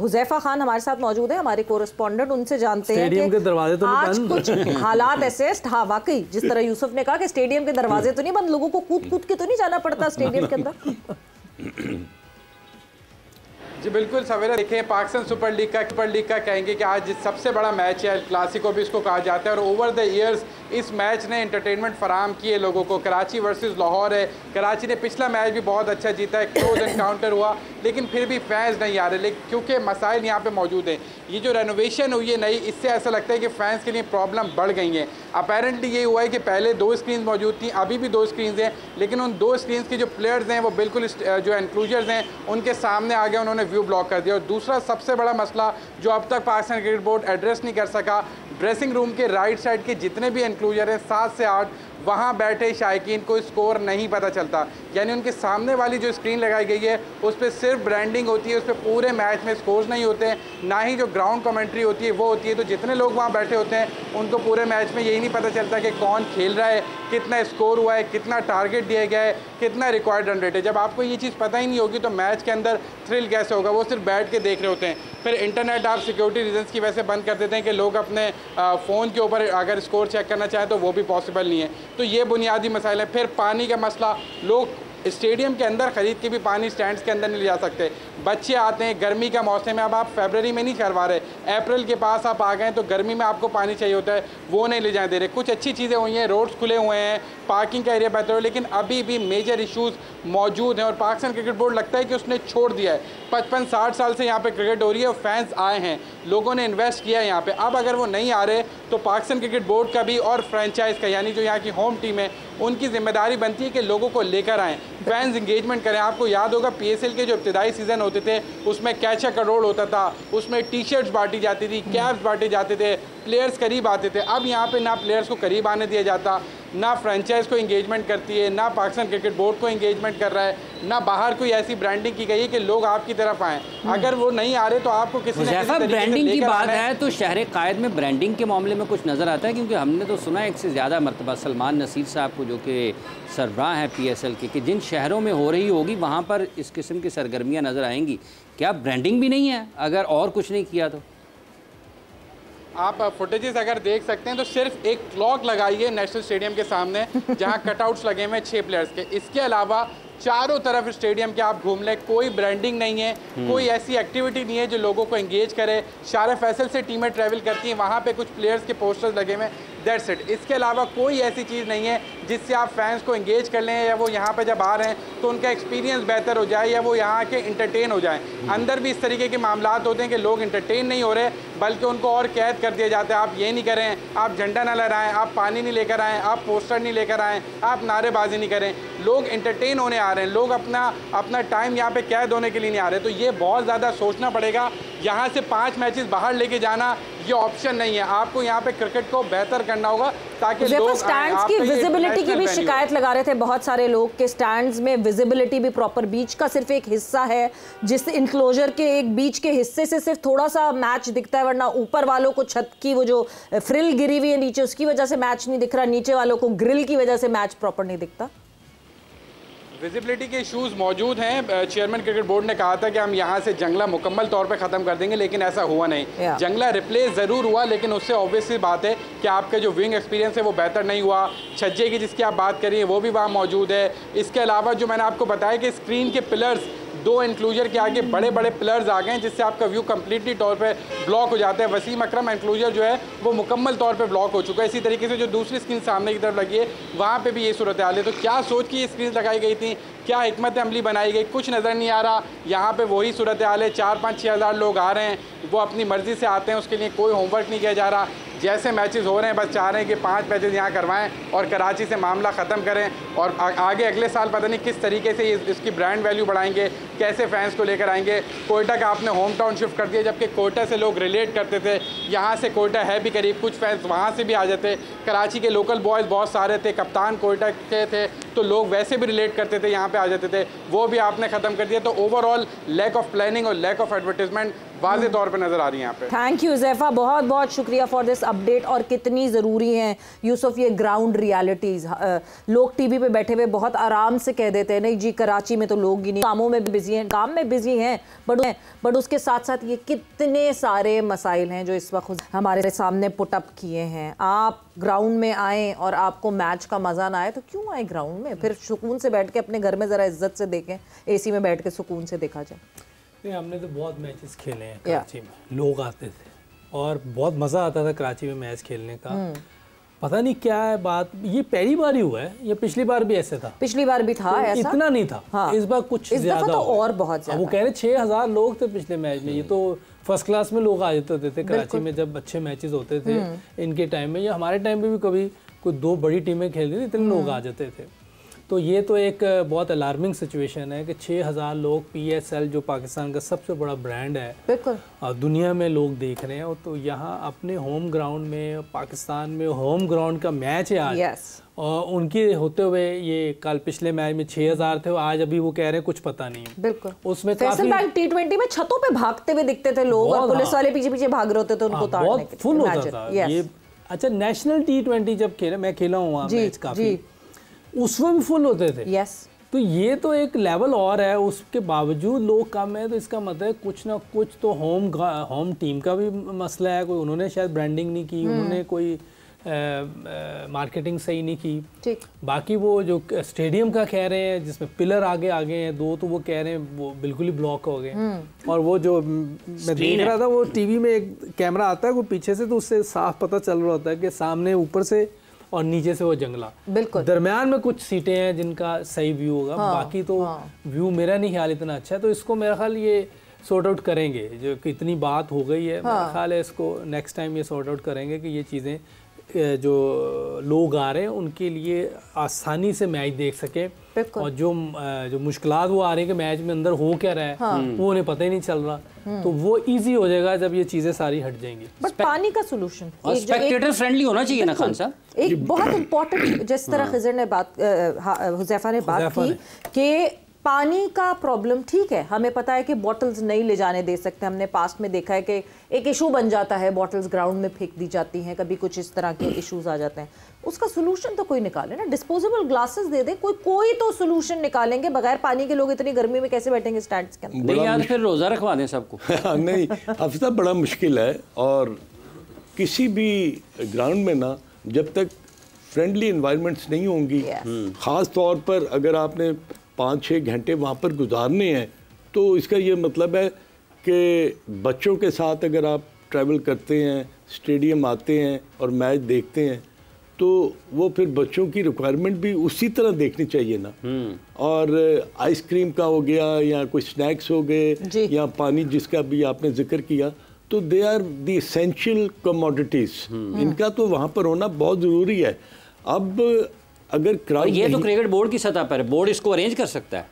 हुज़ैफा खान हमारे साथ मौजूद है, हमारे कोरेस्पोंडेंट, उनसे जानते हैं स्टेडियम के दरवाजे तो आज कुछ हालात ऐसे। हाँ वाकई, जिस तरह यूसुफ ने कहा कि स्टेडियम के दरवाजे तो नहीं बंद, लोगों को कूद के तो नहीं जाना पड़ता स्टेडियम के अंदर। जी बिल्कुल सवेरा, देखें पाकिस्तान सुपर लीग का कहेंगे कि आज सबसे बड़ा मैच है, क्लासिको भी इसको कहा जाता है, और ओवर द ईयर्स इस मैच ने एंटरटेनमेंट फराहम किए लोगों को। कराची वर्सेस लाहौर है, कराची ने पिछला मैच भी बहुत अच्छा जीता है, क्लोज एनकाउंटर हुआ, लेकिन फिर भी फैंस नहीं आ रहे। लेकिन क्योंकि मसाइल यहाँ पे मौजूद हैं, ये जो रेनोवेशन हुई है नई, इससे ऐसा लगता है कि फैंस के लिए प्रॉब्लम बढ़ गई हैं। अपेरेंटली ये हुआ है कि पहले 2 स्क्रीन मौजूद थी, अभी भी 2 स्क्रीन हैं, लेकिन उन 2 स्क्रीन के जो प्लेयर्स हैं वो बिल्कुल जो एनक्लूजर्स हैं उनके सामने आ गए, उन्होंने व्यू ब्लॉक कर दिया। और दूसरा सबसे बड़ा मसला जो अब तक पाकिस्तान क्रिकेट बोर्ड एड्रेस नहीं कर सका, ड्रेसिंग रूम के राइट साइड के जितने भी एनक्लूजर हैं 7 से 8, वहाँ बैठे शायकीन को स्कोर नहीं पता चलता। यानी उनके सामने वाली जो स्क्रीन लगाई गई है उस पर सिर्फ ब्रांडिंग होती है, उस पर पूरे मैच में स्कोर्स नहीं होते हैं, ना ही जो ग्राउंड कमेंट्री होती है वो होती है। तो जितने लोग वहाँ बैठे होते हैं उनको पूरे मैच में यही नहीं पता चलता कि कौन खेल रहा है, कितना स्कोर हुआ है, कितना टारगेट दिया गया है, कितना रिक्वायर्ड रन रेट है। जब आपको ये चीज़ पता ही नहीं होगी तो मैच के अंदर थ्रिल कैसे होगा? वो सिर्फ बैठ के देख रहे होते हैं। फिर इंटरनेट आप सिक्योरिटी रीजंस की वजह से बंद कर देते हैं कि लोग अपने फ़ोन के ऊपर अगर स्कोर चेक करना चाहें तो वो भी पॉसिबल नहीं है। तो ये बुनियादी मसाइल है। फिर पानी का मसला, लोग स्टेडियम के अंदर ख़रीद के भी पानी स्टैंड्स के अंदर नहीं ले जा सकते। बच्चे आते हैं, गर्मी का मौसम है, अब आप फरवरी में नहीं करवा रहे, अप्रैल के पास आप आ गए तो गर्मी में आपको पानी चाहिए होता है, वो नहीं ले जाने दे रहे। कुछ अच्छी चीज़ें हुई हैं, रोड्स खुले हुए हैं, पार्किंग का एरिया बेहतर हो, लेकिन अभी भी मेजर इशूज़ मौजूद हैं। और पाकिस्तान क्रिकेट बोर्ड लगता है कि उसने छोड़ दिया है। 55-60 साल से यहाँ पर क्रिकेट हो रही है और फैंस आए हैं, लोगों ने इन्वेस्ट किया है यहाँ पर। अब अगर वो नहीं आ रहे तो पाकिस्तान क्रिकेट बोर्ड का भी और फ्रेंचाइज का, यानी जो यहाँ की होम टीम है, उनकी जिम्मेदारी बनती है कि लोगों को लेकर आएँ, फैंस इंगेजमेंट करें। आपको याद होगा PSL के जो इब्तिदाई सीज़न होते थे उसमें कैच का रोल होता था, उसमें टी-शर्ट्स बांटी जाती थी, कैप्स बांटे जाते थे, प्लेयर्स करीब आते थे। अब यहाँ पे ना प्लेयर्स को करीब आने दिया जाता, ना फ्रेंचाइज को इंगेजमेंट करती है, ना पाकिस्तान क्रिकेट बोर्ड को इंगेजमेंट कर रहा है, ना बाहर कोई ऐसी ब्रांडिंग की गई है कि लोग आपकी तरफ आएँ। अगर वो नहीं आ रहे तो आपको किसी न किसी तरीके से ब्रांडिंग की बात है तो शहर कायद में ब्रांडिंग के मामले में कुछ नज़र आता है? क्योंकि हमने तो सुना है एक से ज़्यादा मरतबा सलमान नसीर साहब को, जो कि सरबराह हैं PSL के, कि जिन शहरों में हो रही होगी वहाँ पर इस किस्म की सरगर्मियाँ नज़र आएंगी। क्या ब्रांडिंग भी नहीं है अगर और कुछ नहीं किया तो? आप फुटेजेस अगर देख सकते हैं तो सिर्फ एक क्लॉक लगाई है नेशनल स्टेडियम के सामने जहां कटआउट्स लगे हुए हैं 6 प्लेयर्स के। इसके अलावा चारों तरफ स्टेडियम के आप घूम लें, कोई ब्रांडिंग नहीं है, कोई ऐसी एक्टिविटी नहीं है जो लोगों को एंगेज करे। शार फैसल से टीमें ट्रैवल करती हैं, वहाँ पे कुछ प्लेयर्स के पोस्टर्स लगे हुए हैं, दैट्स इट। इसके अलावा कोई ऐसी चीज़ नहीं है जिससे आप फैंस को एंगेज कर लें या वो यहाँ पे जब आ रहे हैं तो उनका एक्सपीरियंस बेहतर हो जाए या वो यहाँ के इंटरटेन हो जाए। अंदर भी इस तरीके के मामलात होते हैं कि लोग इंटरटेन नहीं हो रहे बल्कि उनको और कैद कर दिया जाता है। आप ये नहीं करें, आप झंडा ना लहराएं, आप पानी नहीं लेकर आएँ, आप पोस्टर नहीं लेकर आएँ, आप नारेबाजी नहीं करें। लोग इंटरटेन होने आ रहे हैं, लोग अपना टाइम यहाँ पे कैद होने के लिए नहीं आ रहे। तो ये बहुत ज़्यादा सोचना पड़ेगा। यहाँ से 5 मैचेस बाहर लेके जाना ये ऑप्शन नहीं है। आपको यहाँ पे क्रिकेट को बेहतर करना होगा ताकि लोग स्टैंड्स की विजिबिलिटी की भी शिकायत लगा रहे थे बहुत सारे लोग के स्टैंड्स में विजिबिलिटी भी प्रॉपर, बीच का सिर्फ एक हिस्सा है जिस इंक्लोजर के एक बीच के हिस्से से सिर्फ थोड़ा सा मैच दिखता है, वरना ऊपर वालों को छत की वो जो फ्रिल गिरी हुई है नीचे उसकी वजह से मैच नहीं दिख रहा, नीचे वालों को ग्रिल की वजह से मैच प्रॉपर नहीं दिखता। विजिबिलिटी के इश्यूज़ मौजूद हैं। चेयरमैन क्रिकेट बोर्ड ने कहा था कि हम यहाँ से जंगला मुकम्मल तौर पे ख़त्म कर देंगे, लेकिन ऐसा हुआ नहीं। जंगला रिप्लेस ज़रूर हुआ, लेकिन उससे ऑब्वियसली बात है कि आपका जो विंग एक्सपीरियंस है वो बेहतर नहीं हुआ। छज्जे की जिसकी आप बात करिए वो भी वहाँ मौजूद है। इसके अलावा जो मैंने आपको बताया कि स्क्रीन के पिलर्स 2 इंक्लूजर के आगे बड़े बड़े पिलर्स आ गए हैं जिससे आपका व्यू कम्प्लीटली तौर पे ब्लॉक हो जाता है। वसीम अकरम इंक्लूजर जो है वो मुकम्मल तौर पे ब्लॉक हो चुका है। इसी तरीके से जो दूसरी स्क्रीन सामने की तरफ लगी है वहाँ पे भी ये सूरत हाल है। तो क्या सोच की ये स्क्रीन लगाई गई थी, क्या हिकमत अमली बनाई गई, कुछ नज़र नहीं आ रहा। यहाँ पे वही सूरत हाल है, 4-5-6 हज़ार लोग आ रहे हैं, वो अपनी मर्ज़ी से आते हैं, उसके लिए कोई होमवर्क नहीं किया जा रहा। जैसे मैचेस हो रहे हैं बस चाह रहे हैं कि 5 मैचेस यहाँ करवाएं और कराची से मामला ख़त्म करें और आगे अगले साल पता नहीं किस तरीके से इसकी ब्रांड वैल्यू बढ़ाएंगे, कैसे फैंस को लेकर आएंगे। कोयटा का आपने होम टाउन शिफ्ट कर दिया, जबकि कोयटा से लोग रिलेट करते थे, यहाँ से कोयटा है भी करीब, कुछ फैंस वहाँ से भी आ जाते। कराची के लोकल बॉयज़ बहुत सारे थे, कप्तान कोयटा के थे, तो लोग वैसे भी रिलेट करते थे, यहाँ पे आ जाते थे, वो भी आपने ख़त्म कर दिया। तो ओवरऑल लैक ऑफ प्लानिंग और लैक ऑफ एडवर्टीजमेंट वाज़े तौर पे नज़र आ रही है यहाँ पे। थैंक यू ज़ैफ़ा, बहुत बहुत शुक्रिया फॉर दिस अपडेट। और कितनी ज़रूरी हैं यूसुफ ये ग्राउंड रियलिटीज़। लोग टीवी पे बैठे हुए बहुत आराम से कह देते हैं नहीं जी कराची में तो लोग ही नहीं, कामों में बिजी हैं, काम में बिजी हैं, बट उसके साथ साथ ये कितने सारे मसाइल हैं जो इस वक्त हमारे सामने पुटअप किए हैं। आप ग्राउंड में आएँ और आपको मैच का मज़ा ना आए तो क्यों आए ग्राउंड में, फिर सुकून से बैठ के अपने घर में ज़रा इज्जत से देखें, AC में बैठ के सुकून से देखा जाए। हमने तो बहुत मैचेस खेले हैं कराची में, लोग आते थे और बहुत मज़ा आता था कराची में मैच खेलने का। पता नहीं क्या है बात, ये पहली बार ही हुआ है या पिछली बार भी ऐसे था? पिछली बार भी था तो ऐसा, इतना नहीं था। हाँ। इस बार कुछ ज़्यादा तो और बहुत ज़्यादा। वो कह रहे 6000 लोग थे पिछले मैच में, ये तो फर्स्ट क्लास में लोग आ जाते थे कराची में जब अच्छे मैचेस होते थे इनके टाइम में, या हमारे टाइम में भी कभी कोई 2 बड़ी टीमें खेलती थी, इतने लोग आ जाते थे। तो ये तो एक बहुत अलार्मिंग सिचुएशन है कि 6000 लोग, PSL जो पाकिस्तान का सबसे बड़ा ब्रांड है, बिल्कुल, और दुनिया में लोग देख रहे हैं, तो यहाँ अपने होम ग्राउंड में, पाकिस्तान में होम ग्राउंड का मैच है आज। और उनके होते हुए ये कल पिछले मैच में 6000 थे, आज अभी वो कह रहे हैं कुछ पता नहीं। बिल्कुल, उसमें फैसल बैंक T20 में छतों पे भागते हुए दिखते थे लोग और पुलिस वाले पीछे पीछे भाग रहे होते थे उनको उतारने के लिए। फुल होता था ये। अच्छा, नेशनल T20 जब खेले, मैं खेला हूँ वहाँ मैच काफी, उसमें भी फुल होते थे। यस, तो ये तो एक लेवल और है, उसके बावजूद लोग कम है, तो इसका मतलब कुछ ना कुछ तो होम टीम का भी मसला है। कोई उन्होंने शायद ब्रांडिंग नहीं की, उन्होंने कोई मार्केटिंग सही नहीं की। ठीक, बाकी वो जो स्टेडियम का कह रहे हैं जिसमें पिलर आगे हैं 2, तो वो कह रहे हैं वो बिल्कुल ही ब्लॉक हो गए। और वो जो मैं देख रहा था, वो टीवी में एक कैमरा आता है वो पीछे से, तो उससे साफ पता चल रहा होता है कि सामने ऊपर से और नीचे से वो जंगला, बिल्कुल दरमियान में कुछ सीटें हैं जिनका सही व्यू होगा। बाकी तो व्यू मेरा नहीं ख्याल इतना अच्छा है, तो इसको मेरा ख्याल ये सॉर्ट आउट करेंगे। जो इतनी बात हो गई है, मेरा ख्याल है इसको नेक्स्ट टाइम ये सॉर्ट आउट करेंगे कि ये चीज़ें जो लोग आ रहे हैं उनके लिए आसानी से मैच देख सके, और जो मुश्किलात वो आ रही है कि मैच में अंदर हो क्या रहा है वो उन्हें पता ही नहीं चल रहा, तो वो इजी हो जाएगा जब ये चीजें सारी हट जाएंगी। बट पानी का सोल्यूशन स्पेक्टेटर फ्रेंडली होना चाहिए ना खान साहब। एक बहुत इम्पोर्टेंट, जिस तरह खिजर ने बात, हुज़ैफा ने बात की कि पानी का प्रॉब्लम, ठीक है, हमें पता है कि बॉटल्स नहीं ले जाने दे सकते। हमने पास्ट में देखा है कि एक इशू बन जाता है, बॉटल्स ग्राउंड में फेंक दी जाती हैं, कभी कुछ इस तरह के इश्यूज आ जाते हैं। उसका सोल्यूशन तो कोई निकाले ना, डिस्पोजेबल ग्लासेस दे दे, कोई तो सोल्यूशन निकालेंगे। बग्यार पानी के लोग इतनी गर्मी में कैसे बैठेंगे स्टैंड्स के अंदर? नहीं यार, फिर रोज़ा रखवा दें सबको। नहीं हफ्ता बड़ा मुश्किल है, और किसी भी ग्राउंड में ना जब तक फ्रेंडली इन्वायरमेंट्स नहीं होंगी, ख़ास तौर पर अगर आपने 5-6 घंटे वहाँ पर गुजारने हैं, तो इसका ये मतलब है कि बच्चों के साथ अगर आप ट्रैवल करते हैं, स्टेडियम आते हैं और मैच देखते हैं, तो वो फिर बच्चों की रिक्वायरमेंट भी उसी तरह देखनी चाहिए ना। और आइसक्रीम का हो गया या कोई स्नैक्स हो गए या पानी जिसका भी आपने जिक्र किया, तो they are the essential commodities, इनका तो वहाँ पर होना बहुत ज़रूरी है। अब अगर क्राउड, ये तो क्रिकेट बोर्ड की सतह पर है, बोर्ड इसको अरेंज कर सकता है।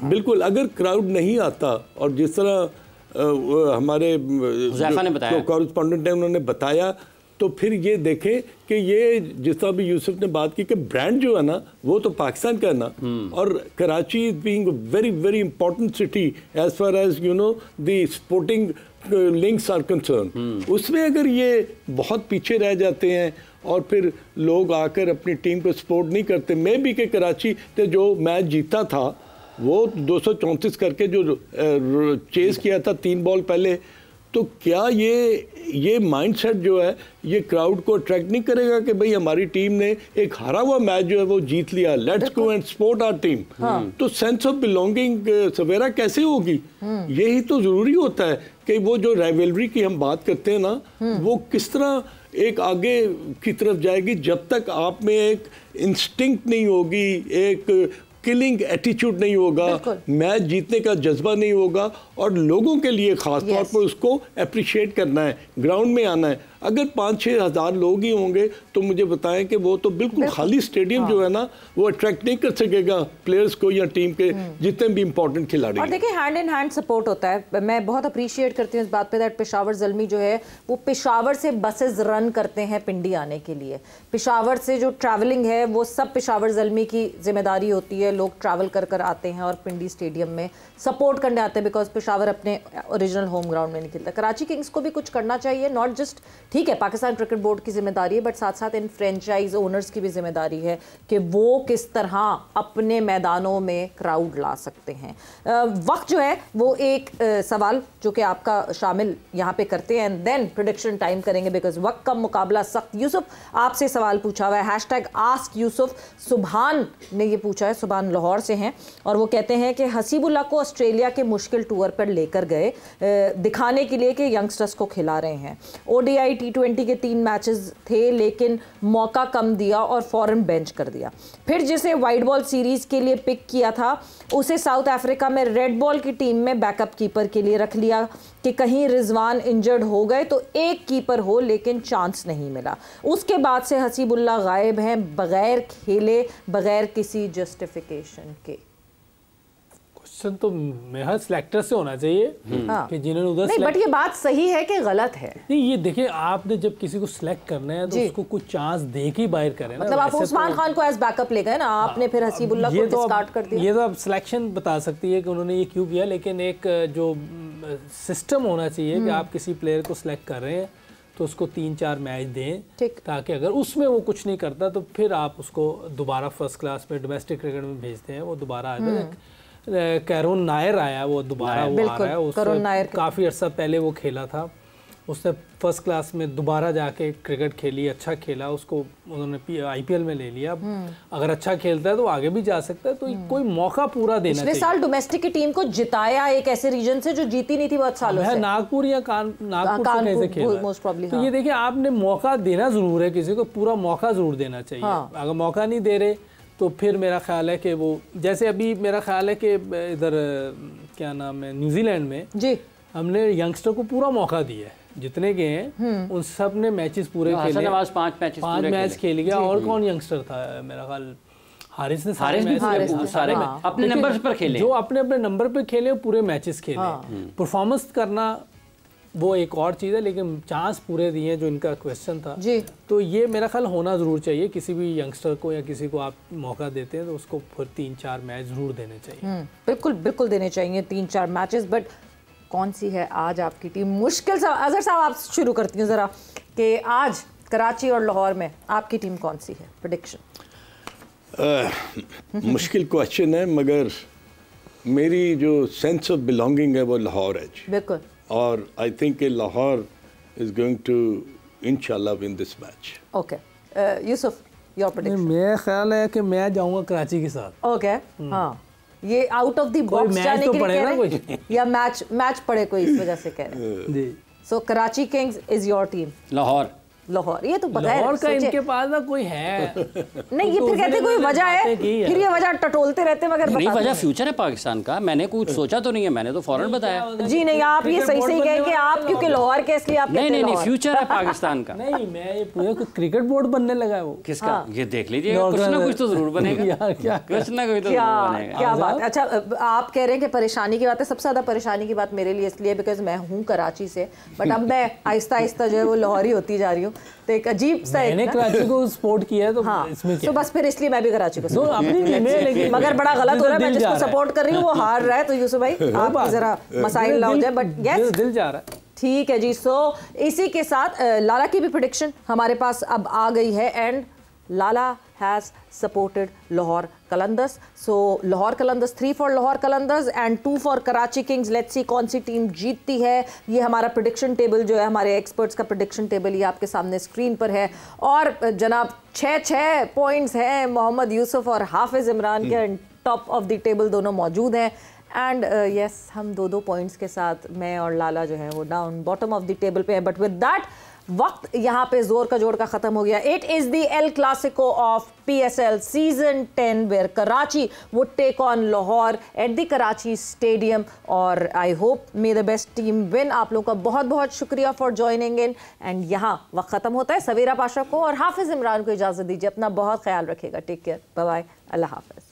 बिल्कुल, अगर क्राउड नहीं आता, और जिस तरह हमारे हुज़ैफा ने बताया, कॉरेस्पॉन्डेंट है, उन्होंने बताया, तो फिर ये देखें कि ये जिस तरह भी यूसुफ ने बात की कि ब्रांड जो है ना वो तो पाकिस्तान का है ना, और Karachi is being very very important city as far as you know the sporting links are concern. उसमें अगर ये बहुत पीछे रह जाते हैं और फिर लोग आकर अपनी टीम को सपोर्ट नहीं करते, मैं भी कि कराची ने जो मैच जीता था वो 234 करके जो चेस किया था 3 बॉल पहले, तो क्या ये माइंडसेट जो है ये क्राउड को अट्रैक्ट नहीं करेगा कि भाई हमारी टीम ने एक हारा हुआ मैच जो है वो जीत लिया, let's go and support our team. तो सेंस ऑफ बिलोंगिंग सवेरा कैसे होगी? यही तो ज़रूरी होता है कि वो जो राइवलरी की हम बात करते हैं ना, वो किस तरह एक आगे की तरफ जाएगी जब तक आप में एक इंस्टिंक्ट नहीं होगी, एक किलिंग एटीट्यूड नहीं होगा, मैच जीतने का जज्बा नहीं होगा, और लोगों के लिए खास तौर पर उसको अप्रिशिएट करना है, ग्राउंड में आना है। अगर 5-6 हज़ार लोग ही होंगे तो मुझे बताएं कि वो तो बिल्कुल खाली स्टेडियम जो है ना वो अट्रैक्ट नहीं कर सकेगा प्लेयर्स को या टीम के जितने भी इंपॉर्टेंट खिलाड़ी। और देखिए हैंड इन हैंड सपोर्ट होता है। मैं बहुत अप्रिशिएट करती हूँ इस बात पे दैट पेशावर ज़ल्मी जो है वो पेशावर से बसेस रन करते हैं पिंडी आने के लिए। पेशावर से जो ट्रैवलिंग है वो सब पेशावर ज़ल्मी की जिम्मेदारी होती है। लोग ट्रैवल कर कर आते हैं और पिंडी स्टेडियम में सपोर्ट करने आते हैं बिकॉज पेशावर अपने ओरिजिनल होम ग्राउंड में नहीं खेलता। कराची किंग्स को भी कुछ करना चाहिए, नॉट जस्ट ठीक है पाकिस्तान क्रिकेट बोर्ड की जिम्मेदारी है बट साथ साथ इन फ्रेंचाइज ओनर्स की भी जिम्मेदारी है कि वो किस तरह अपने मैदानों में क्राउड ला सकते हैं। वक्त जो है वो एक सवाल जो कि आपका शामिल यहाँ पे करते हैं एंड देन प्रेडिक्शन टाइम करेंगे बिकॉज वक्त का मुकाबला सख्त। यूसुफ आपसे सवाल पूछा हुआ है, हैशटैग आस्क यूसुफ। सुभान ने ये पूछा है, सुभान लाहौर से हैं और वो कहते हैं कि हसीबुल्लाह को ऑस्ट्रेलिया के मुश्किल टूर पर लेकर गए दिखाने के लिए कि यंगस्टर्स को खिला रहे हैं। ODI T20 के 3 मैचेस थे लेकिन मौका कम दिया और फौरन बेंच कर दिया। फिर जिसे वाइट बॉल सीरीज के लिए पिक किया था उसे साउथ अफ्रीका में रेड बॉल की टीम में बैकअप कीपर के लिए रख लिया कि कहीं रिजवान इंजर्ड हो गए तो एक कीपर हो, लेकिन चांस नहीं मिला। उसके बाद से हसीबुल्लाह गायब हैं बगैर खेले, बगैर किसी जस्टिफिकेशन के। क्वेश्चन तो मेरा सिलेक्टर से होना चाहिए कि जिन्होंने उधर नहीं, बट ये बात सही है कि गलत है। नहीं, ये देखिए आपने जब किसी को सिलेक्ट करना है तो उसको कुछ चांस दे के बाहर करें ना। मतलब आप उस्मान खान को एज बैकअप ले गए ना, आपने फिर हसीबुल्लाह को डिस्कार्ड कर दिया। ये तो आप सिलेक्शन बता सकती है कि उन्होंने ये क्यों किया, लेकिन एक जो सिस्टम होना चाहिए कि आप किसी प्लेयर को सिलेक्ट कर रहे हैं तो उसको 3-4 मैच दें ताकि अगर उसमें वो कुछ नहीं करता तो फिर आप उसको दोबारा फर्स्ट क्लास में डोमेस्टिक क्रिकेट में भेजते हैं, वो दोबारा आ जाए। कैरोन नायर आया, वो दोबारा वो आ रहा है, उससे काफ़ी अर्सा पहले वो खेला था, उसने फर्स्ट क्लास में दोबारा जाके क्रिकेट खेली, अच्छा खेला, उसको उन्होंने IPL में ले लिया। अगर अच्छा खेलता है तो आगे भी जा सकता है, तो कोई मौका पूरा देना चाहिए। पिछले साल डोमेस्टिक की टीम को जिताया एक ऐसे रीजन से जो जीती नहीं थी बहुत सालों से। नागपुर या नागपुर से कैसे खेला मोस्ट प्रॉब्ली। तो ये देखिए आपने मौका देना जरूर है, किसी को पूरा मौका जरूर देना चाहिए। अगर मौका नहीं दे रहे तो फिर मेरा ख्याल है कि वो जैसे अभी मेरा ख्याल है कि इधर क्या नाम है न्यूजीलैंड में जी हमने यंगस्टर को पूरा मौका दिया है, जितने गए हैं उन सब ने मैचेस पूरे खेले, 5 मैच खेल गया। और कौन यंगस्टर था मेरा ख्याल हारिस ने सारे अपने नंबर पर खेले, जो अपने अपने नंबर पे खेले पूरे मैचेस खेले। परफॉर्मेंस करना वो एक और चीज़ है, लेकिन चांस पूरे दिए जो इनका क्वेश्चन था जी। तो ये मेरा ख्याल होना ज़रूर चाहिए, किसी भी यंगस्टर को या किसी को आप मौका देते हैं तो उसको फिर 3-4 मैच ज़रूर देने चाहिए। बिल्कुल बिल्कुल देने चाहिए 3-4 मैचेस। बट कौन सी है आज आपकी टीम? मुश्किल सा अजहर साहब आप शुरू करती हूँ ज़रा कि आज कराची और लाहौर में आपकी टीम कौन सी है? प्रेडिक्शन मुश्किल क्वेश्चन है, मगर मेरी जो सेंस ऑफ बिलोंगिंग है वो लाहौर है। बिल्कुल। और I think Lahore is going to इंशाल्लाह win this match. Okay Yousuf your prediction? मेरा ख्याल है कि मैं जाऊंगा कराची के साथ। ओके हाँ, ये आउट ऑफ द बॉक्स जाने के लिए कह रहे हैं या मैच पड़े कोई इस वजह से कह रहे हैं जी। So Karachi Kings is your team? Lahore ये तो बगैर लाहौर का इनके पास ना कोई है नहीं, ये फिर कहते कोई वजह है, फिर ये वजह टटोलते रहते मगर नहीं, वजह फ्यूचर है पाकिस्तान का। मैंने कुछ सोचा तो नहीं है, मैंने तो फौरन बताया जी। नहीं, आप ये सही कहें कि आप क्योंकि लाहौर के इसलिए आप नहीं फ्यूचर है पाकिस्तान का। नहीं, मैं ये पूरा क्रिकेट बोर्ड बनने लगा है वो। किसका? ये देख लीजिए, कुछ ना कुछ तो जरूर बनेगा, कुछ ना कुछ तो बनेगा। क्या बात। अच्छा, आप कह रहे हैं कि परेशानी की बात है। सबसे ज्यादा परेशानी की बात मेरे लिए इसलिए बिकॉज मैं हूँ कराची से, बट अब मैं आहिस्ता आहिस्ता जो है वो लाहौरी होती जा रही हूँ, तो एक अजीब मैंने कराची को सपोर्ट किया है तो इसमें क्या? तो बस फिर इसलिए मैं भी कराची को लेकिन मगर बड़ा गलत हो रहा है। मैं जिसको सपोर्ट कर रही हूँ वो हार रहा है, तो यूसुफ भाई आप जरा मसाइल ना हो जाए। बट यस, दिल जा रहा है। ठीक है जी। सो इसी के साथ लाला की भी प्रेडिक्शन हमारे पास अब आ गई है and Lala has supported Lahore Qalandars. So Lahore Qalandars 3 for Lahore Qalandars and 2 for Karachi Kings. Let's see कौन सी टीम जीतती है। ये हमारा प्रेडिक्शन टेबल जो है, हमारे एक्सपर्ट्स का प्रेडिक्शन टेबल, ये आपके सामने स्क्रीन पर है। और जनाब 6 पॉइंट्स हैं मोहम्मद यूसुफ और हाफिज़ इमरान के, टॉप ऑफ द टेबल दोनों मौजूद हैं। एंड यस, हम 2 पॉइंट्स के साथ मैं और लाला जो है वो down bottom of the table पे है। बट विद दैट वक्त यहाँ पे जोर का जोड़ का खत्म हो गया। It is the El Clasico of PSL season 10 where Karachi would take on Lahore at the Karachi stadium और I hope may the best team win. आप लोगों का बहुत बहुत शुक्रिया फॉर ज्वाइनिंग इन एंड यहाँ वक्त खत्म होता है। सवेरा पाशा को और हाफिज इमरान को इजाजत दीजिए। अपना बहुत ख्याल रखिएगा। टेक केयर, बाय बाय, अल्लाह हाफिज।